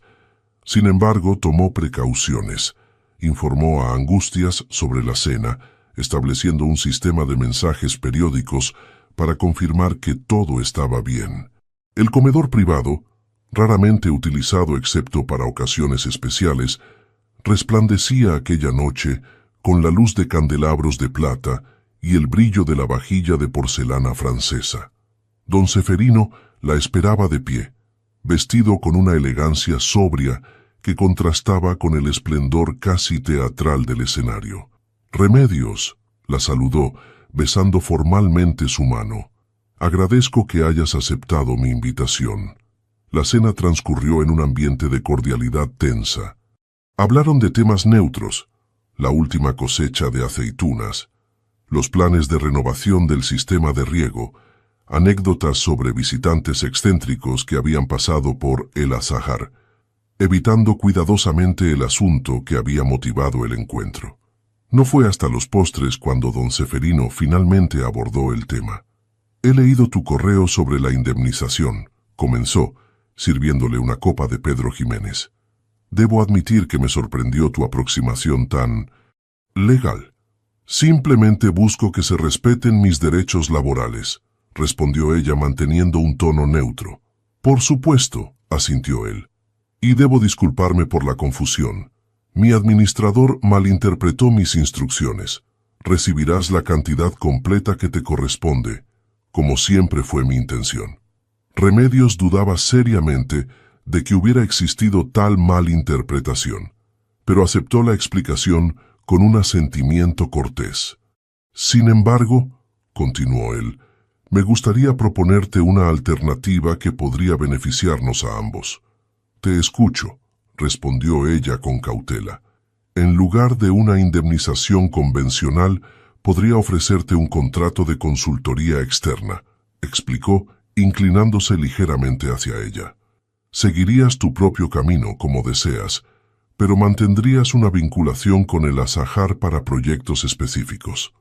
Sin embargo, tomó precauciones. Informó a Angustias sobre la cena, estableciendo un sistema de mensajes periódicos para confirmar que todo estaba bien. El comedor privado, raramente utilizado excepto para ocasiones especiales, resplandecía aquella noche con la luz de candelabros de plata y el brillo de la vajilla de porcelana francesa. Don Ceferino la esperaba de pie, vestido con una elegancia sobria que contrastaba con el esplendor casi teatral del escenario. Remedios, la saludó, besando formalmente su mano. Agradezco que hayas aceptado mi invitación. La cena transcurrió en un ambiente de cordialidad tensa. Hablaron de temas neutros, la última cosecha de aceitunas, los planes de renovación del sistema de riego, anécdotas sobre visitantes excéntricos que habían pasado por el Azahar, evitando cuidadosamente el asunto que había motivado el encuentro. No fue hasta los postres cuando don Ceferino finalmente abordó el tema. He leído tu correo sobre la indemnización, comenzó, sirviéndole una copa de Pedro Jiménez. Debo admitir que me sorprendió tu aproximación tan legal. Simplemente busco que se respeten mis derechos laborales, respondió ella manteniendo un tono neutro. Por supuesto, asintió él. Y debo disculparme por la confusión. Mi administrador malinterpretó mis instrucciones. Recibirás la cantidad completa que te corresponde, como siempre fue mi intención. Remedios dudaba seriamente de que hubiera existido tal malinterpretación, pero aceptó la explicación con un asentimiento cortés. Sin embargo, continuó él, me gustaría proponerte una alternativa que podría beneficiarnos a ambos. Te escucho, respondió ella con cautela. En lugar de una indemnización convencional, podría ofrecerte un contrato de consultoría externa, explicó, inclinándose ligeramente hacia ella. Seguirías tu propio camino como deseas, pero mantendrías una vinculación con el Azahar para proyectos específicos.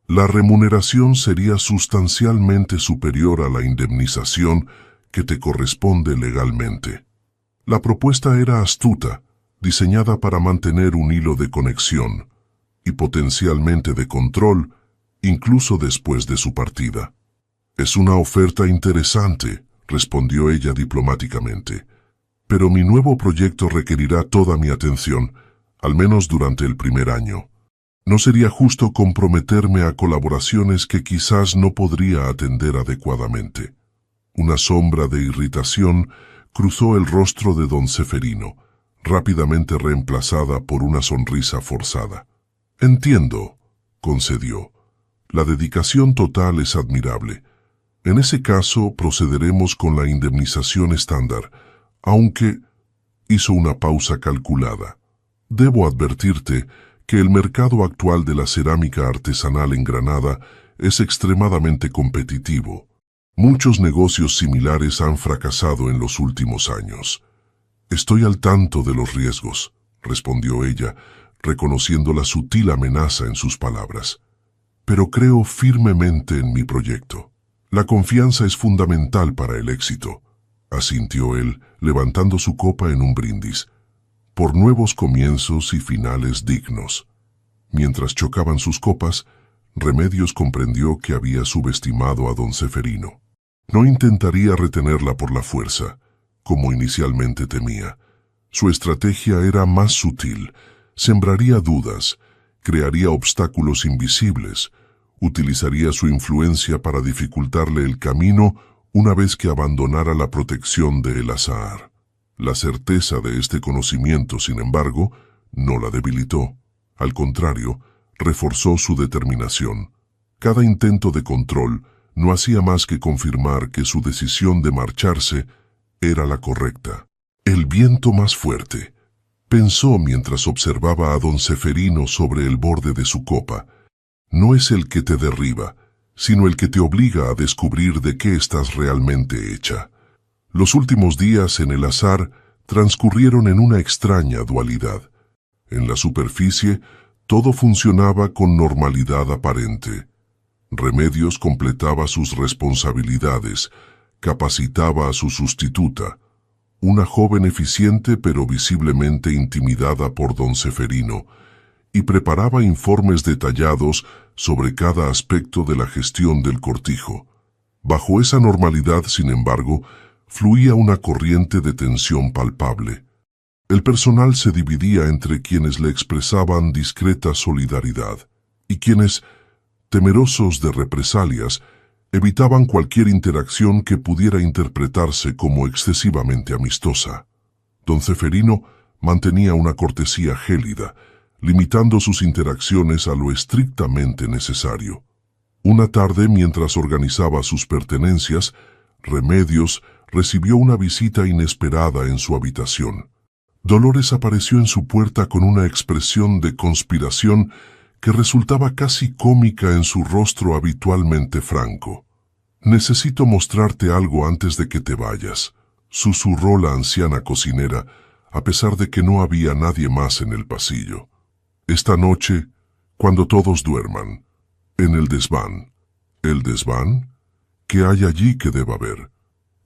La remuneración sería sustancialmente superior a la indemnización que te corresponde legalmente. La propuesta era astuta, diseñada para mantener un hilo de conexión y potencialmente de control, incluso después de su partida. Es una oferta interesante, respondió ella diplomáticamente, pero mi nuevo proyecto requerirá toda mi atención, al menos durante el primer año. No sería justo comprometerme a colaboraciones que quizás no podría atender adecuadamente. Una sombra de irritación cruzó el rostro de don Ceferino, rápidamente reemplazada por una sonrisa forzada. Entiendo, concedió. La dedicación total es admirable. En ese caso procederemos con la indemnización estándar, aunque hizo una pausa calculada. Debo advertirte que el mercado actual de la cerámica artesanal en Granada es extremadamente competitivo. Muchos negocios similares han fracasado en los últimos años. Estoy al tanto de los riesgos, respondió ella, reconociendo la sutil amenaza en sus palabras. Pero creo firmemente en mi proyecto. La confianza es fundamental para el éxito, asintió él, levantando su copa en un brindis, por nuevos comienzos y finales dignos. Mientras chocaban sus copas, Remedios comprendió que había subestimado a don Ceferino. No intentaría retenerla por la fuerza, como inicialmente temía. Su estrategia era más sutil, sembraría dudas, crearía obstáculos invisibles, utilizaría su influencia para dificultarle el camino una vez que abandonara la protección de El Azahar. La certeza de este conocimiento, sin embargo, no la debilitó. Al contrario, reforzó su determinación. Cada intento de control no hacía más que confirmar que su decisión de marcharse era la correcta. El viento más fuerte, pensó mientras observaba a don Ceferino sobre el borde de su copa, no es el que te derriba, sino el que te obliga a descubrir de qué estás realmente hecha. Los últimos días en El Azahar transcurrieron en una extraña dualidad. En la superficie, todo funcionaba con normalidad aparente. Remedios completaba sus responsabilidades, capacitaba a su sustituta, una joven eficiente pero visiblemente intimidada por don Ceferino, y preparaba informes detallados sobre cada aspecto de la gestión del cortijo. Bajo esa normalidad, sin embargo, fluía una corriente de tensión palpable. El personal se dividía entre quienes le expresaban discreta solidaridad y quienes, temerosos de represalias, evitaban cualquier interacción que pudiera interpretarse como excesivamente amistosa. Don Ceferino mantenía una cortesía gélida, limitando sus interacciones a lo estrictamente necesario. Una tarde, mientras organizaba sus pertenencias, Remedios recibió una visita inesperada en su habitación. Dolores apareció en su puerta con una expresión de conspiración que resultaba casi cómica en su rostro habitualmente franco. «Necesito mostrarte algo antes de que te vayas», susurró la anciana cocinera, a pesar de que no había nadie más en el pasillo. «Esta noche, cuando todos duerman, en el desván». «¿El desván? ¿Qué hay allí que deba haber?»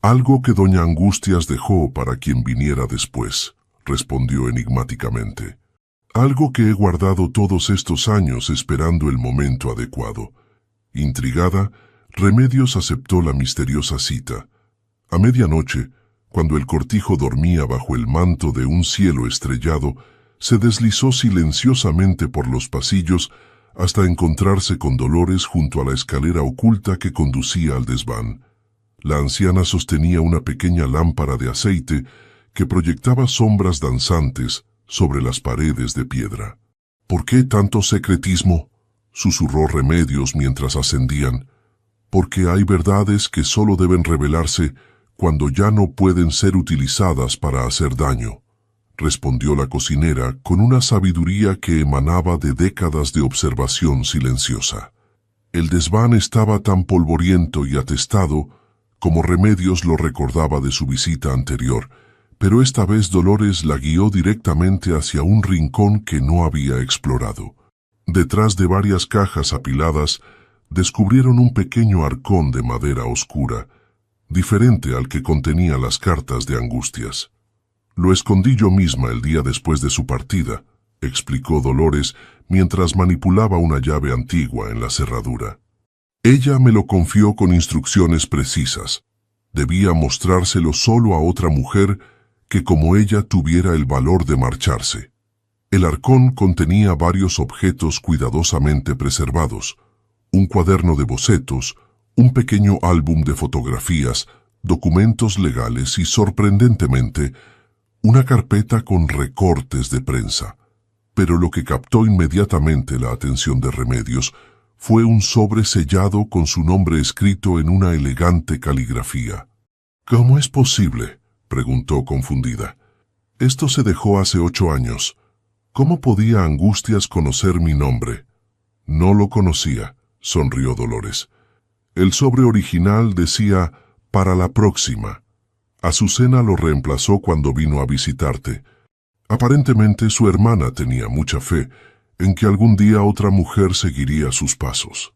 «Algo que doña Angustias dejó para quien viniera después», respondió enigmáticamente. «Algo que he guardado todos estos años esperando el momento adecuado». Intrigada, Remedios aceptó la misteriosa cita. A medianoche, cuando el cortijo dormía bajo el manto de un cielo estrellado, se deslizó silenciosamente por los pasillos hasta encontrarse con Dolores junto a la escalera oculta que conducía al desván. La anciana sostenía una pequeña lámpara de aceite que proyectaba sombras danzantes sobre las paredes de piedra. «¿Por qué tanto secretismo?», susurró Remedios mientras ascendían. «Porque hay verdades que solo deben revelarse cuando ya no pueden ser utilizadas para hacer daño», respondió la cocinera con una sabiduría que emanaba de décadas de observación silenciosa. El desván estaba tan polvoriento y atestado como Remedios lo recordaba de su visita anterior, pero esta vez Dolores la guió directamente hacia un rincón que no había explorado. Detrás de varias cajas apiladas, descubrieron un pequeño arcón de madera oscura, diferente al que contenía las cartas de Angustias. «Lo escondí yo misma el día después de su partida», explicó Dolores mientras manipulaba una llave antigua en la cerradura. «Ella me lo confió con instrucciones precisas. Debía mostrárselo solo a otra mujer que como ella tuviera el valor de marcharse». El arcón contenía varios objetos cuidadosamente preservados: un cuaderno de bocetos, un pequeño álbum de fotografías, documentos legales y, sorprendentemente, una carpeta con recortes de prensa. Pero lo que captó inmediatamente la atención de Remedios fue un sobre sellado con su nombre escrito en una elegante caligrafía. «¿Cómo es posible?», preguntó confundida. «Esto se dejó hace 8 años. ¿Cómo podía Angustias conocer mi nombre?» «No lo conocía», sonrió Dolores. «El sobre original decía «para la próxima». Azucena lo reemplazó cuando vino a visitarte. Aparentemente su hermana tenía mucha fe en que algún día otra mujer seguiría sus pasos».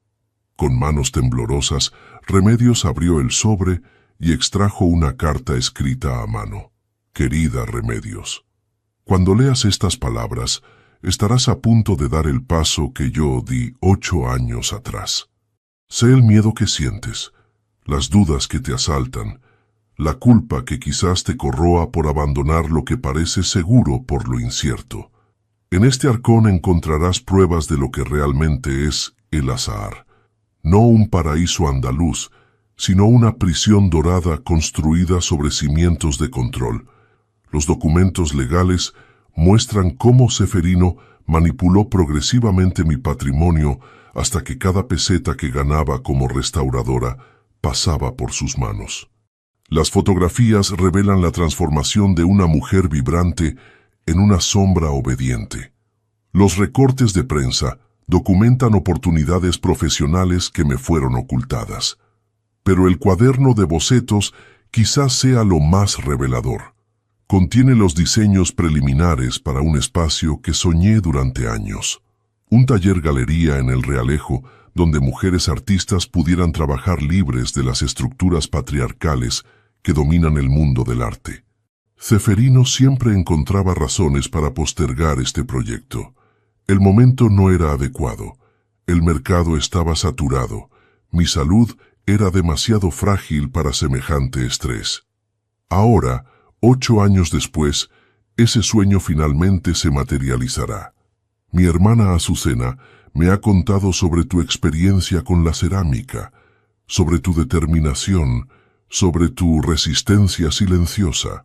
Con manos temblorosas, Remedios abrió el sobre y extrajo una carta escrita a mano. Querida Remedios, cuando leas estas palabras, estarás a punto de dar el paso que yo di 8 años atrás. Sé el miedo que sientes, las dudas que te asaltan, la culpa que quizás te corroa por abandonar lo que parece seguro por lo incierto. En este arcón encontrarás pruebas de lo que realmente es el Azahar. No un paraíso andaluz, sino una prisión dorada construida sobre cimientos de control. Los documentos legales muestran cómo Ceferino manipuló progresivamente mi patrimonio hasta que cada peseta que ganaba como restauradora pasaba por sus manos. Las fotografías revelan la transformación de una mujer vibrante en una sombra obediente. Los recortes de prensa documentan oportunidades profesionales que me fueron ocultadas. Pero el cuaderno de bocetos quizás sea lo más revelador. Contiene los diseños preliminares para un espacio que soñé durante años. Un taller-galería en el Realejo, donde mujeres artistas pudieran trabajar libres de las estructuras patriarcales que dominan el mundo del arte. Ceferino siempre encontraba razones para postergar este proyecto. El momento no era adecuado. El mercado estaba saturado. Mi salud era demasiado frágil para semejante estrés. Ahora, 8 años después, ese sueño finalmente se materializará. Mi hermana Azucena me ha contado sobre tu experiencia con la cerámica, sobre tu determinación, sobre tu resistencia silenciosa.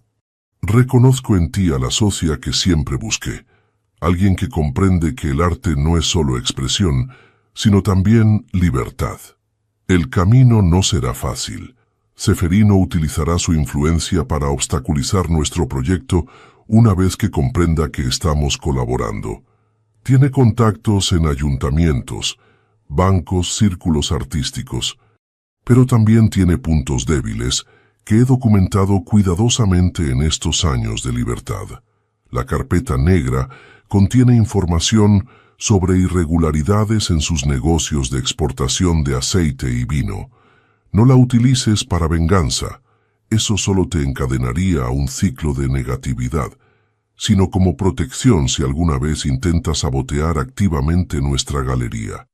Reconozco en ti a la socia que siempre busqué, alguien que comprende que el arte no es solo expresión, sino también libertad. El camino no será fácil. Ceferino utilizará su influencia para obstaculizar nuestro proyecto una vez que comprenda que estamos colaborando. Tiene contactos en ayuntamientos, bancos, círculos artísticos, pero también tiene puntos débiles que he documentado cuidadosamente en estos años de libertad. La carpeta negra contiene información sobre irregularidades en sus negocios de exportación de aceite y vino. No la utilices para venganza, eso solo te encadenaría a un ciclo de negatividad, sino como protección si alguna vez intentas sabotear activamente nuestra galería.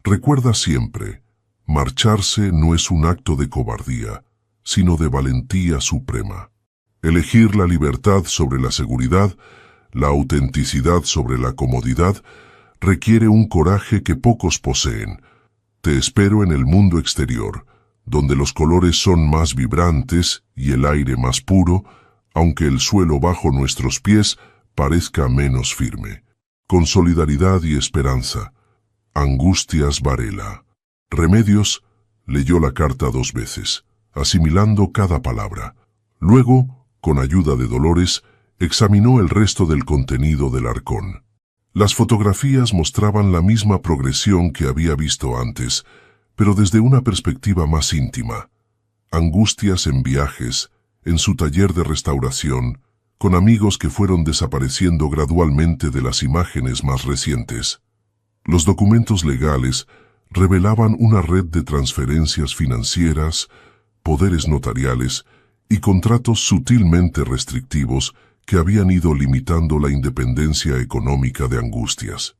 Recuerda siempre, marcharse no es un acto de cobardía, sino de valentía suprema. Elegir la libertad sobre la seguridad, la autenticidad sobre la comodidad, requiere un coraje que pocos poseen. Te espero en el mundo exterior, donde los colores son más vibrantes y el aire más puro, aunque el suelo bajo nuestros pies parezca menos firme. Con solidaridad y esperanza. Angustias Varela. Remedios leyó la carta 2 veces, asimilando cada palabra. Luego, con ayuda de Dolores, examinó el resto del contenido del arcón. Las fotografías mostraban la misma progresión que había visto antes, pero desde una perspectiva más íntima. Angustias en viajes, en su taller de restauración, con amigos que fueron desapareciendo gradualmente de las imágenes más recientes. Los documentos legales revelaban una red de transferencias financieras, poderes notariales y contratos sutilmente restrictivos que habían ido limitando la independencia económica de Angustias.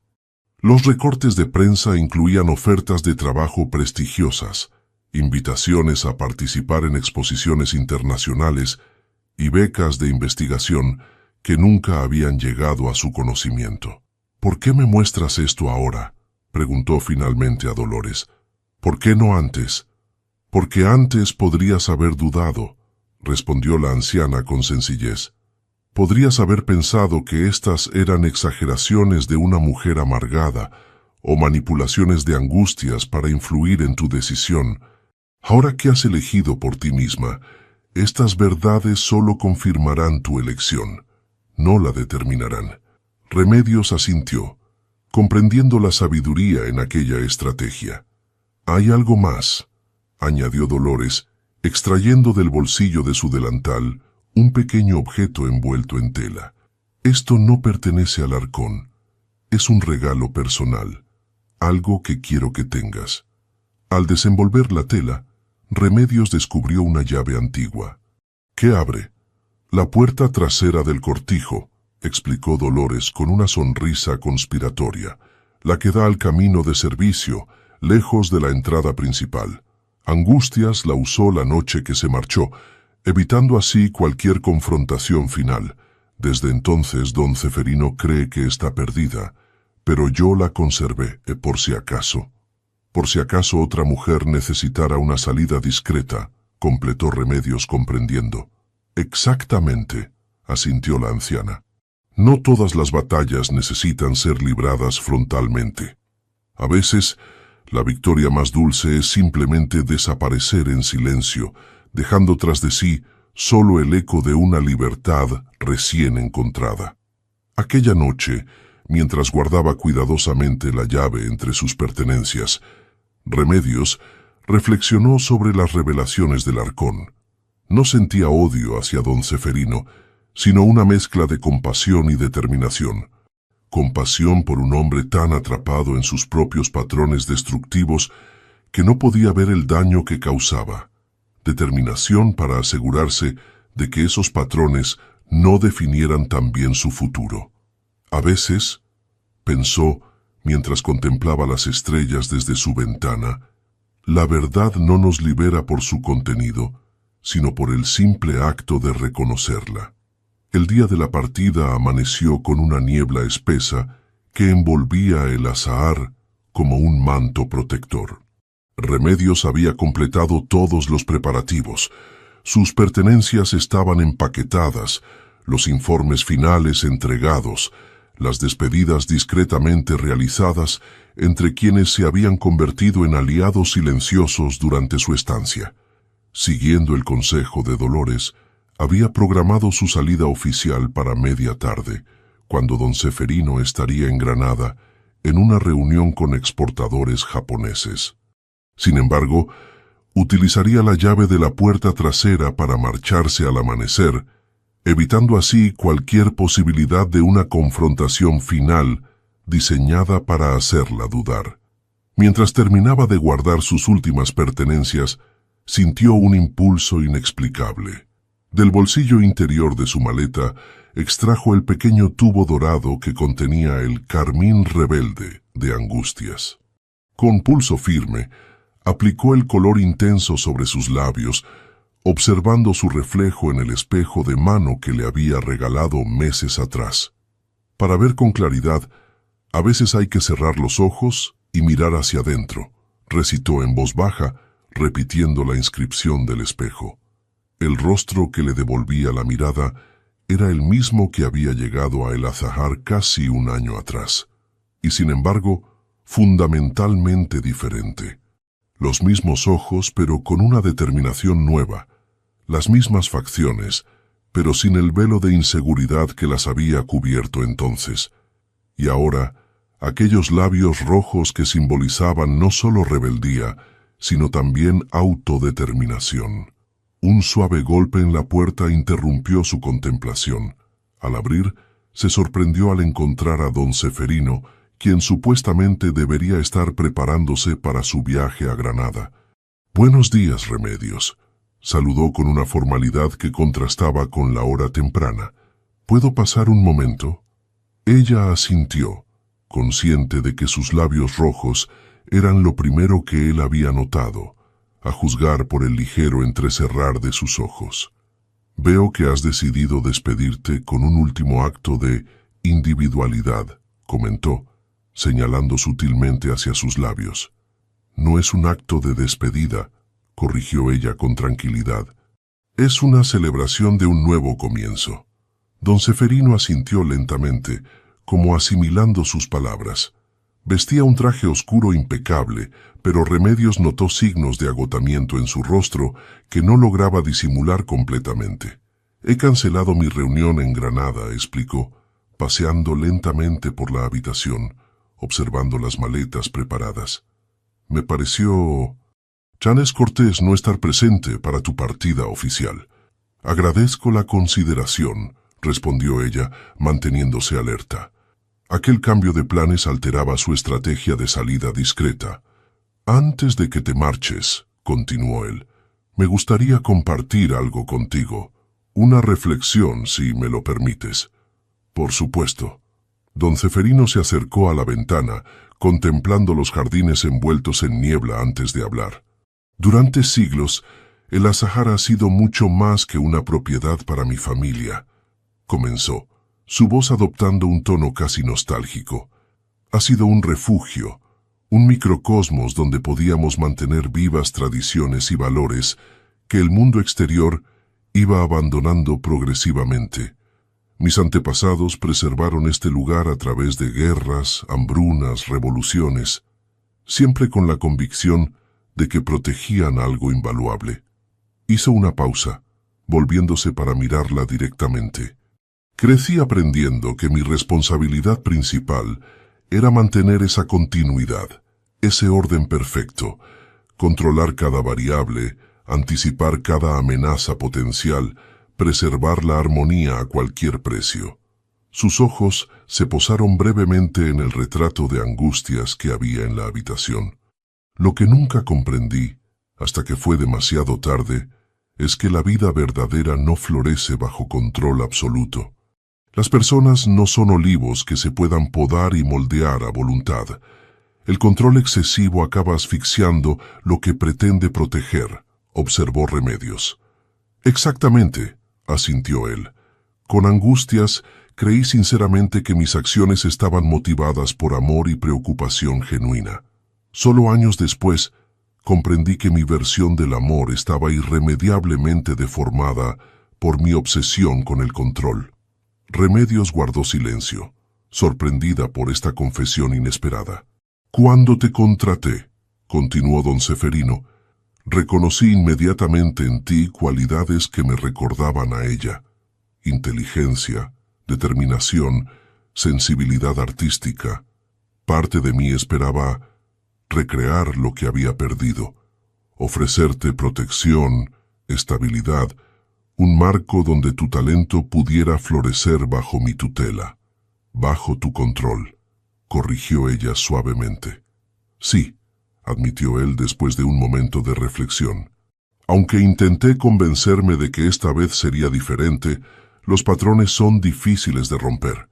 Los recortes de prensa incluían ofertas de trabajo prestigiosas, invitaciones a participar en exposiciones internacionales y becas de investigación que nunca habían llegado a su conocimiento. «¿Por qué me muestras esto ahora?», preguntó finalmente a Dolores. «¿Por qué no antes?». «Porque antes podrías haber dudado», respondió la anciana con sencillez. «Podrías haber pensado que estas eran exageraciones de una mujer amargada o manipulaciones de Angustias para influir en tu decisión. Ahora que has elegido por ti misma, estas verdades solo confirmarán tu elección, no la determinarán». Remedios asintió, comprendiendo la sabiduría en aquella estrategia. «Hay algo más», añadió Dolores, extrayendo del bolsillo de su delantal un pequeño objeto envuelto en tela. «Esto no pertenece al arcón. Es un regalo personal, algo que quiero que tengas». Al desenvolver la tela, Remedios descubrió una llave antigua. ¿Qué abre? La puerta trasera del cortijo, explicó Dolores con una sonrisa conspiratoria, la que da al camino de servicio, lejos de la entrada principal. Angustias la usó la noche que se marchó, evitando así cualquier confrontación final. Desde entonces don Ceferino cree que está perdida, pero yo la conservé, por si acaso. Por si acaso otra mujer necesitara una salida discreta, completó Remedios comprendiendo. Exactamente, asintió la anciana. No todas las batallas necesitan ser libradas frontalmente. A veces, la victoria más dulce es simplemente desaparecer en silencio, dejando tras de sí solo el eco de una libertad recién encontrada. Aquella noche, mientras guardaba cuidadosamente la llave entre sus pertenencias, Remedios reflexionó sobre las revelaciones del Arcón. No sentía odio hacia don Ceferino, sino una mezcla de compasión y determinación. Compasión por un hombre tan atrapado en sus propios patrones destructivos que no podía ver el daño que causaba. Determinación para asegurarse de que esos patrones no definieran también su futuro. A veces, pensó, mientras contemplaba las estrellas desde su ventana, la verdad no nos libera por su contenido, sino por el simple acto de reconocerla. El día de la partida amaneció con una niebla espesa que envolvía el azahar como un manto protector. Remedios había completado todos los preparativos. Sus pertenencias estaban empaquetadas, los informes finales entregados, las despedidas discretamente realizadas entre quienes se habían convertido en aliados silenciosos durante su estancia. Siguiendo el consejo de Dolores, había programado su salida oficial para media tarde, cuando don Ceferino estaría en Granada, en una reunión con exportadores japoneses. Sin embargo, utilizaría la llave de la puerta trasera para marcharse al amanecer, evitando así cualquier posibilidad de una confrontación final diseñada para hacerla dudar. Mientras terminaba de guardar sus últimas pertenencias, sintió un impulso inexplicable. Del bolsillo interior de su maleta extrajo el pequeño tubo dorado que contenía el carmín rebelde de Angustias. Con pulso firme, aplicó el color intenso sobre sus labios, observando su reflejo en el espejo de mano que le había regalado meses atrás. Para ver con claridad, a veces hay que cerrar los ojos y mirar hacia adentro, recitó en voz baja, repitiendo la inscripción del espejo. El rostro que le devolvía la mirada era el mismo que había llegado a El Azahar casi un año atrás, y sin embargo, fundamentalmente diferente. Los mismos ojos, pero con una determinación nueva, las mismas facciones, pero sin el velo de inseguridad que las había cubierto entonces. Y ahora, aquellos labios rojos que simbolizaban no solo rebeldía, sino también autodeterminación. Un suave golpe en la puerta interrumpió su contemplación. Al abrir, se sorprendió al encontrar a don Ceferino, quien supuestamente debería estar preparándose para su viaje a Granada. «Buenos días, Remedios», saludó con una formalidad que contrastaba con la hora temprana. «¿Puedo pasar un momento?» Ella asintió, consciente de que sus labios rojos eran lo primero que él había notado, a juzgar por el ligero entrecerrar de sus ojos. «Veo que has decidido despedirte con un último acto de individualidad», comentó, señalando sutilmente hacia sus labios. «No es un acto de despedida», corrigió ella con tranquilidad. «Es una celebración de un nuevo comienzo». Don Ceferino asintió lentamente, como asimilando sus palabras. Vestía un traje oscuro impecable, pero Remedios notó signos de agotamiento en su rostro que no lograba disimular completamente. «He cancelado mi reunión en Granada», explicó, paseando lentamente por la habitación, observando las maletas preparadas. «Me pareció... tan es cortés no estar presente para tu partida oficial». «Agradezco la consideración», respondió ella, manteniéndose alerta. Aquel cambio de planes alteraba su estrategia de salida discreta. «Antes de que te marches», continuó él, Me gustaría compartir algo contigo. Una reflexión, si me lo permites. Por supuesto. Don Ceferino se acercó a la ventana, contemplando los jardines envueltos en niebla antes de hablar. Durante siglos, el Azahar ha sido mucho más que una propiedad para mi familia, comenzó, su voz adoptando un tono casi nostálgico. Ha sido un refugio, un microcosmos donde podíamos mantener vivas tradiciones y valores que el mundo exterior iba abandonando progresivamente. Mis antepasados preservaron este lugar a través de guerras, hambrunas, revoluciones, siempre con la convicción de que protegían algo invaluable. Hizo una pausa, volviéndose para mirarla directamente. Crecí aprendiendo que mi responsabilidad principal era mantener esa continuidad, ese orden perfecto, controlar cada variable, anticipar cada amenaza potencial, preservar la armonía a cualquier precio. Sus ojos se posaron brevemente en el retrato de angustias que había en la habitación. Lo que nunca comprendí, hasta que fue demasiado tarde, es que la vida verdadera no florece bajo control absoluto. Las personas no son olivos que se puedan podar y moldear a voluntad. El control excesivo acaba asfixiando lo que pretende proteger, observó Remedios. Exactamente, asintió él. Con angustias, creí sinceramente que mis acciones estaban motivadas por amor y preocupación genuina. Solo años después, comprendí que mi versión del amor estaba irremediablemente deformada por mi obsesión con el control. Remedios guardó silencio, sorprendida por esta confesión inesperada. «Cuando te contraté», continuó don Ceferino, «reconocí inmediatamente en ti cualidades que me recordaban a ella. Inteligencia, determinación, sensibilidad artística. Parte de mí esperaba recrear lo que había perdido, ofrecerte protección, estabilidad, un marco donde tu talento pudiera florecer bajo mi tutela, bajo tu control», corrigió ella suavemente. «Sí», admitió él después de un momento de reflexión. «Aunque intenté convencerme de que esta vez sería diferente, los patrones son difíciles de romper.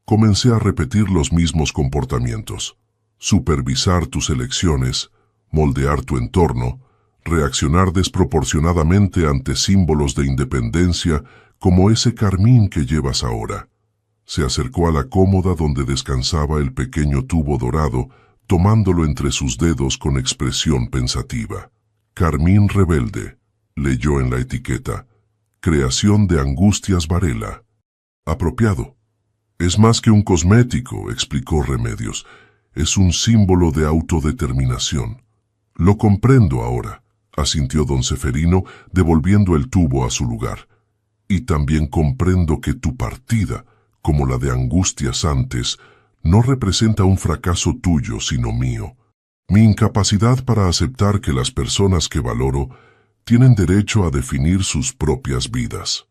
Comencé a repetir los mismos comportamientos. Supervisar tus elecciones, moldear tu entorno, reaccionar desproporcionadamente ante símbolos de independencia como ese carmín que llevas ahora». Se acercó a la cómoda donde descansaba el pequeño tubo dorado, tomándolo entre sus dedos con expresión pensativa. «Carmín rebelde», leyó en la etiqueta. «Creación de Angustias Varela». «Apropiado». «Es más que un cosmético», explicó Remedios. «Es un símbolo de autodeterminación». «Lo comprendo ahora», asintió don Ceferino, devolviendo el tubo a su lugar. «Y también comprendo que tu partida, como la de Angustias antes, no representa un fracaso tuyo, sino mío. Mi incapacidad para aceptar que las personas que valoro tienen derecho a definir sus propias vidas.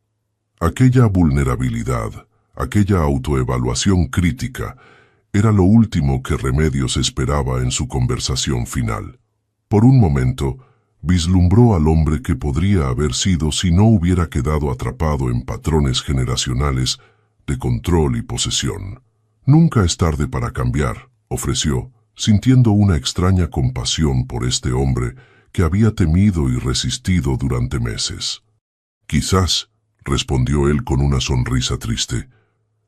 Aquella vulnerabilidad, aquella autoevaluación crítica, era lo último que Remedios esperaba en su conversación final. Por un momento, vislumbró al hombre que podría haber sido si no hubiera quedado atrapado en patrones generacionales de control y posesión. «Nunca es tarde para cambiar», ofreció, sintiendo una extraña compasión por este hombre que había temido y resistido durante meses. «Quizás», respondió él con una sonrisa triste,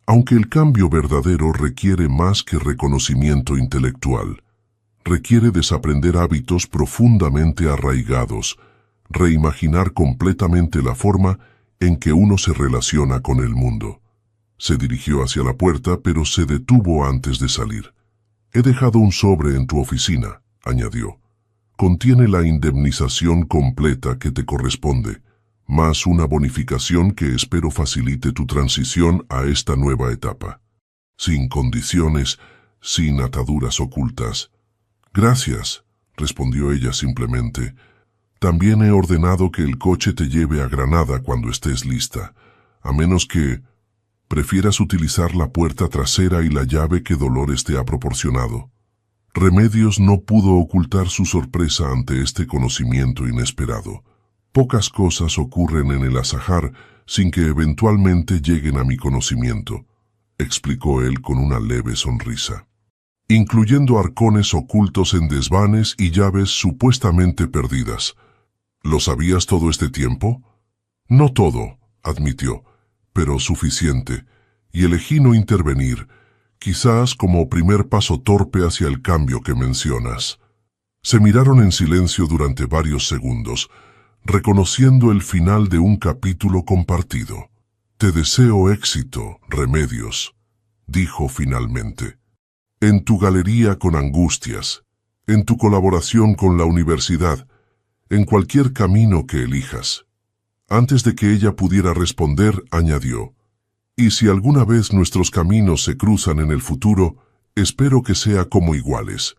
«aunque el cambio verdadero requiere más que reconocimiento intelectual. Requiere desaprender hábitos profundamente arraigados, reimaginar completamente la forma en que uno se relaciona con el mundo». Se dirigió hacia la puerta, pero se detuvo antes de salir. «He dejado un sobre en tu oficina», añadió. «Contiene la indemnización completa que te corresponde, más una bonificación que espero facilite tu transición a esta nueva etapa. Sin condiciones, sin ataduras ocultas». «Gracias», respondió ella simplemente. «También he ordenado que el coche te lleve a Granada cuando estés lista, a menos que prefieras utilizar la puerta trasera y la llave que Dolores te ha proporcionado». Remedios no pudo ocultar su sorpresa ante este conocimiento inesperado. Pocas cosas ocurren en el Azahar sin que eventualmente lleguen a mi conocimiento, explicó él con una leve sonrisa. Incluyendo arcones ocultos en desvanes y llaves supuestamente perdidas. ¿Lo sabías todo este tiempo? No todo, admitió, pero suficiente, y elegí no intervenir, quizás como primer paso torpe hacia el cambio que mencionas. Se miraron en silencio durante varios segundos, reconociendo el final de un capítulo compartido. Te deseo éxito, Remedios, dijo finalmente. En tu galería con Angustias, en tu colaboración con la universidad, en cualquier camino que elijas. Antes de que ella pudiera responder, añadió, y si alguna vez nuestros caminos se cruzan en el futuro, espero que sea como iguales,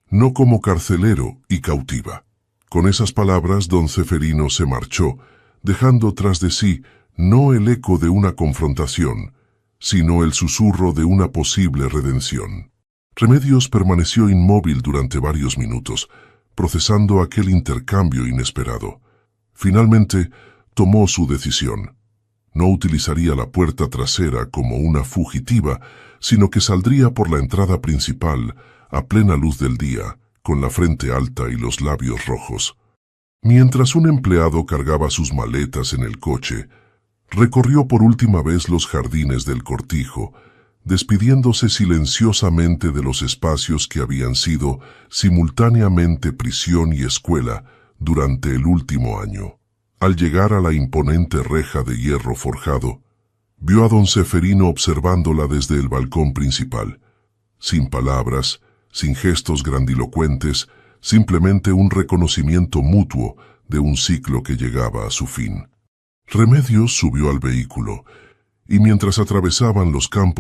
no como carcelero y cautiva. Con esas palabras, don Ceferino se marchó, dejando tras de sí no el eco de una confrontación, sino el susurro de una posible redención. Remedios permaneció inmóvil durante varios minutos, procesando aquel intercambio inesperado. Finalmente, tomó su decisión. No utilizaría la puerta trasera como una fugitiva, sino que saldría por la entrada principal, a plena luz del día, con la frente alta y los labios rojos. Mientras un empleado cargaba sus maletas en el coche, recorrió por última vez los jardines del cortijo, despidiéndose silenciosamente de los espacios que habían sido simultáneamente prisión y escuela durante el último año. Al llegar a la imponente reja de hierro forjado, vio a don Ceferino observándola desde el balcón principal. Sin palabras, sin gestos grandilocuentes, simplemente un reconocimiento mutuo de un ciclo que llegaba a su fin. Remedios subió al vehículo, y mientras atravesaban los campos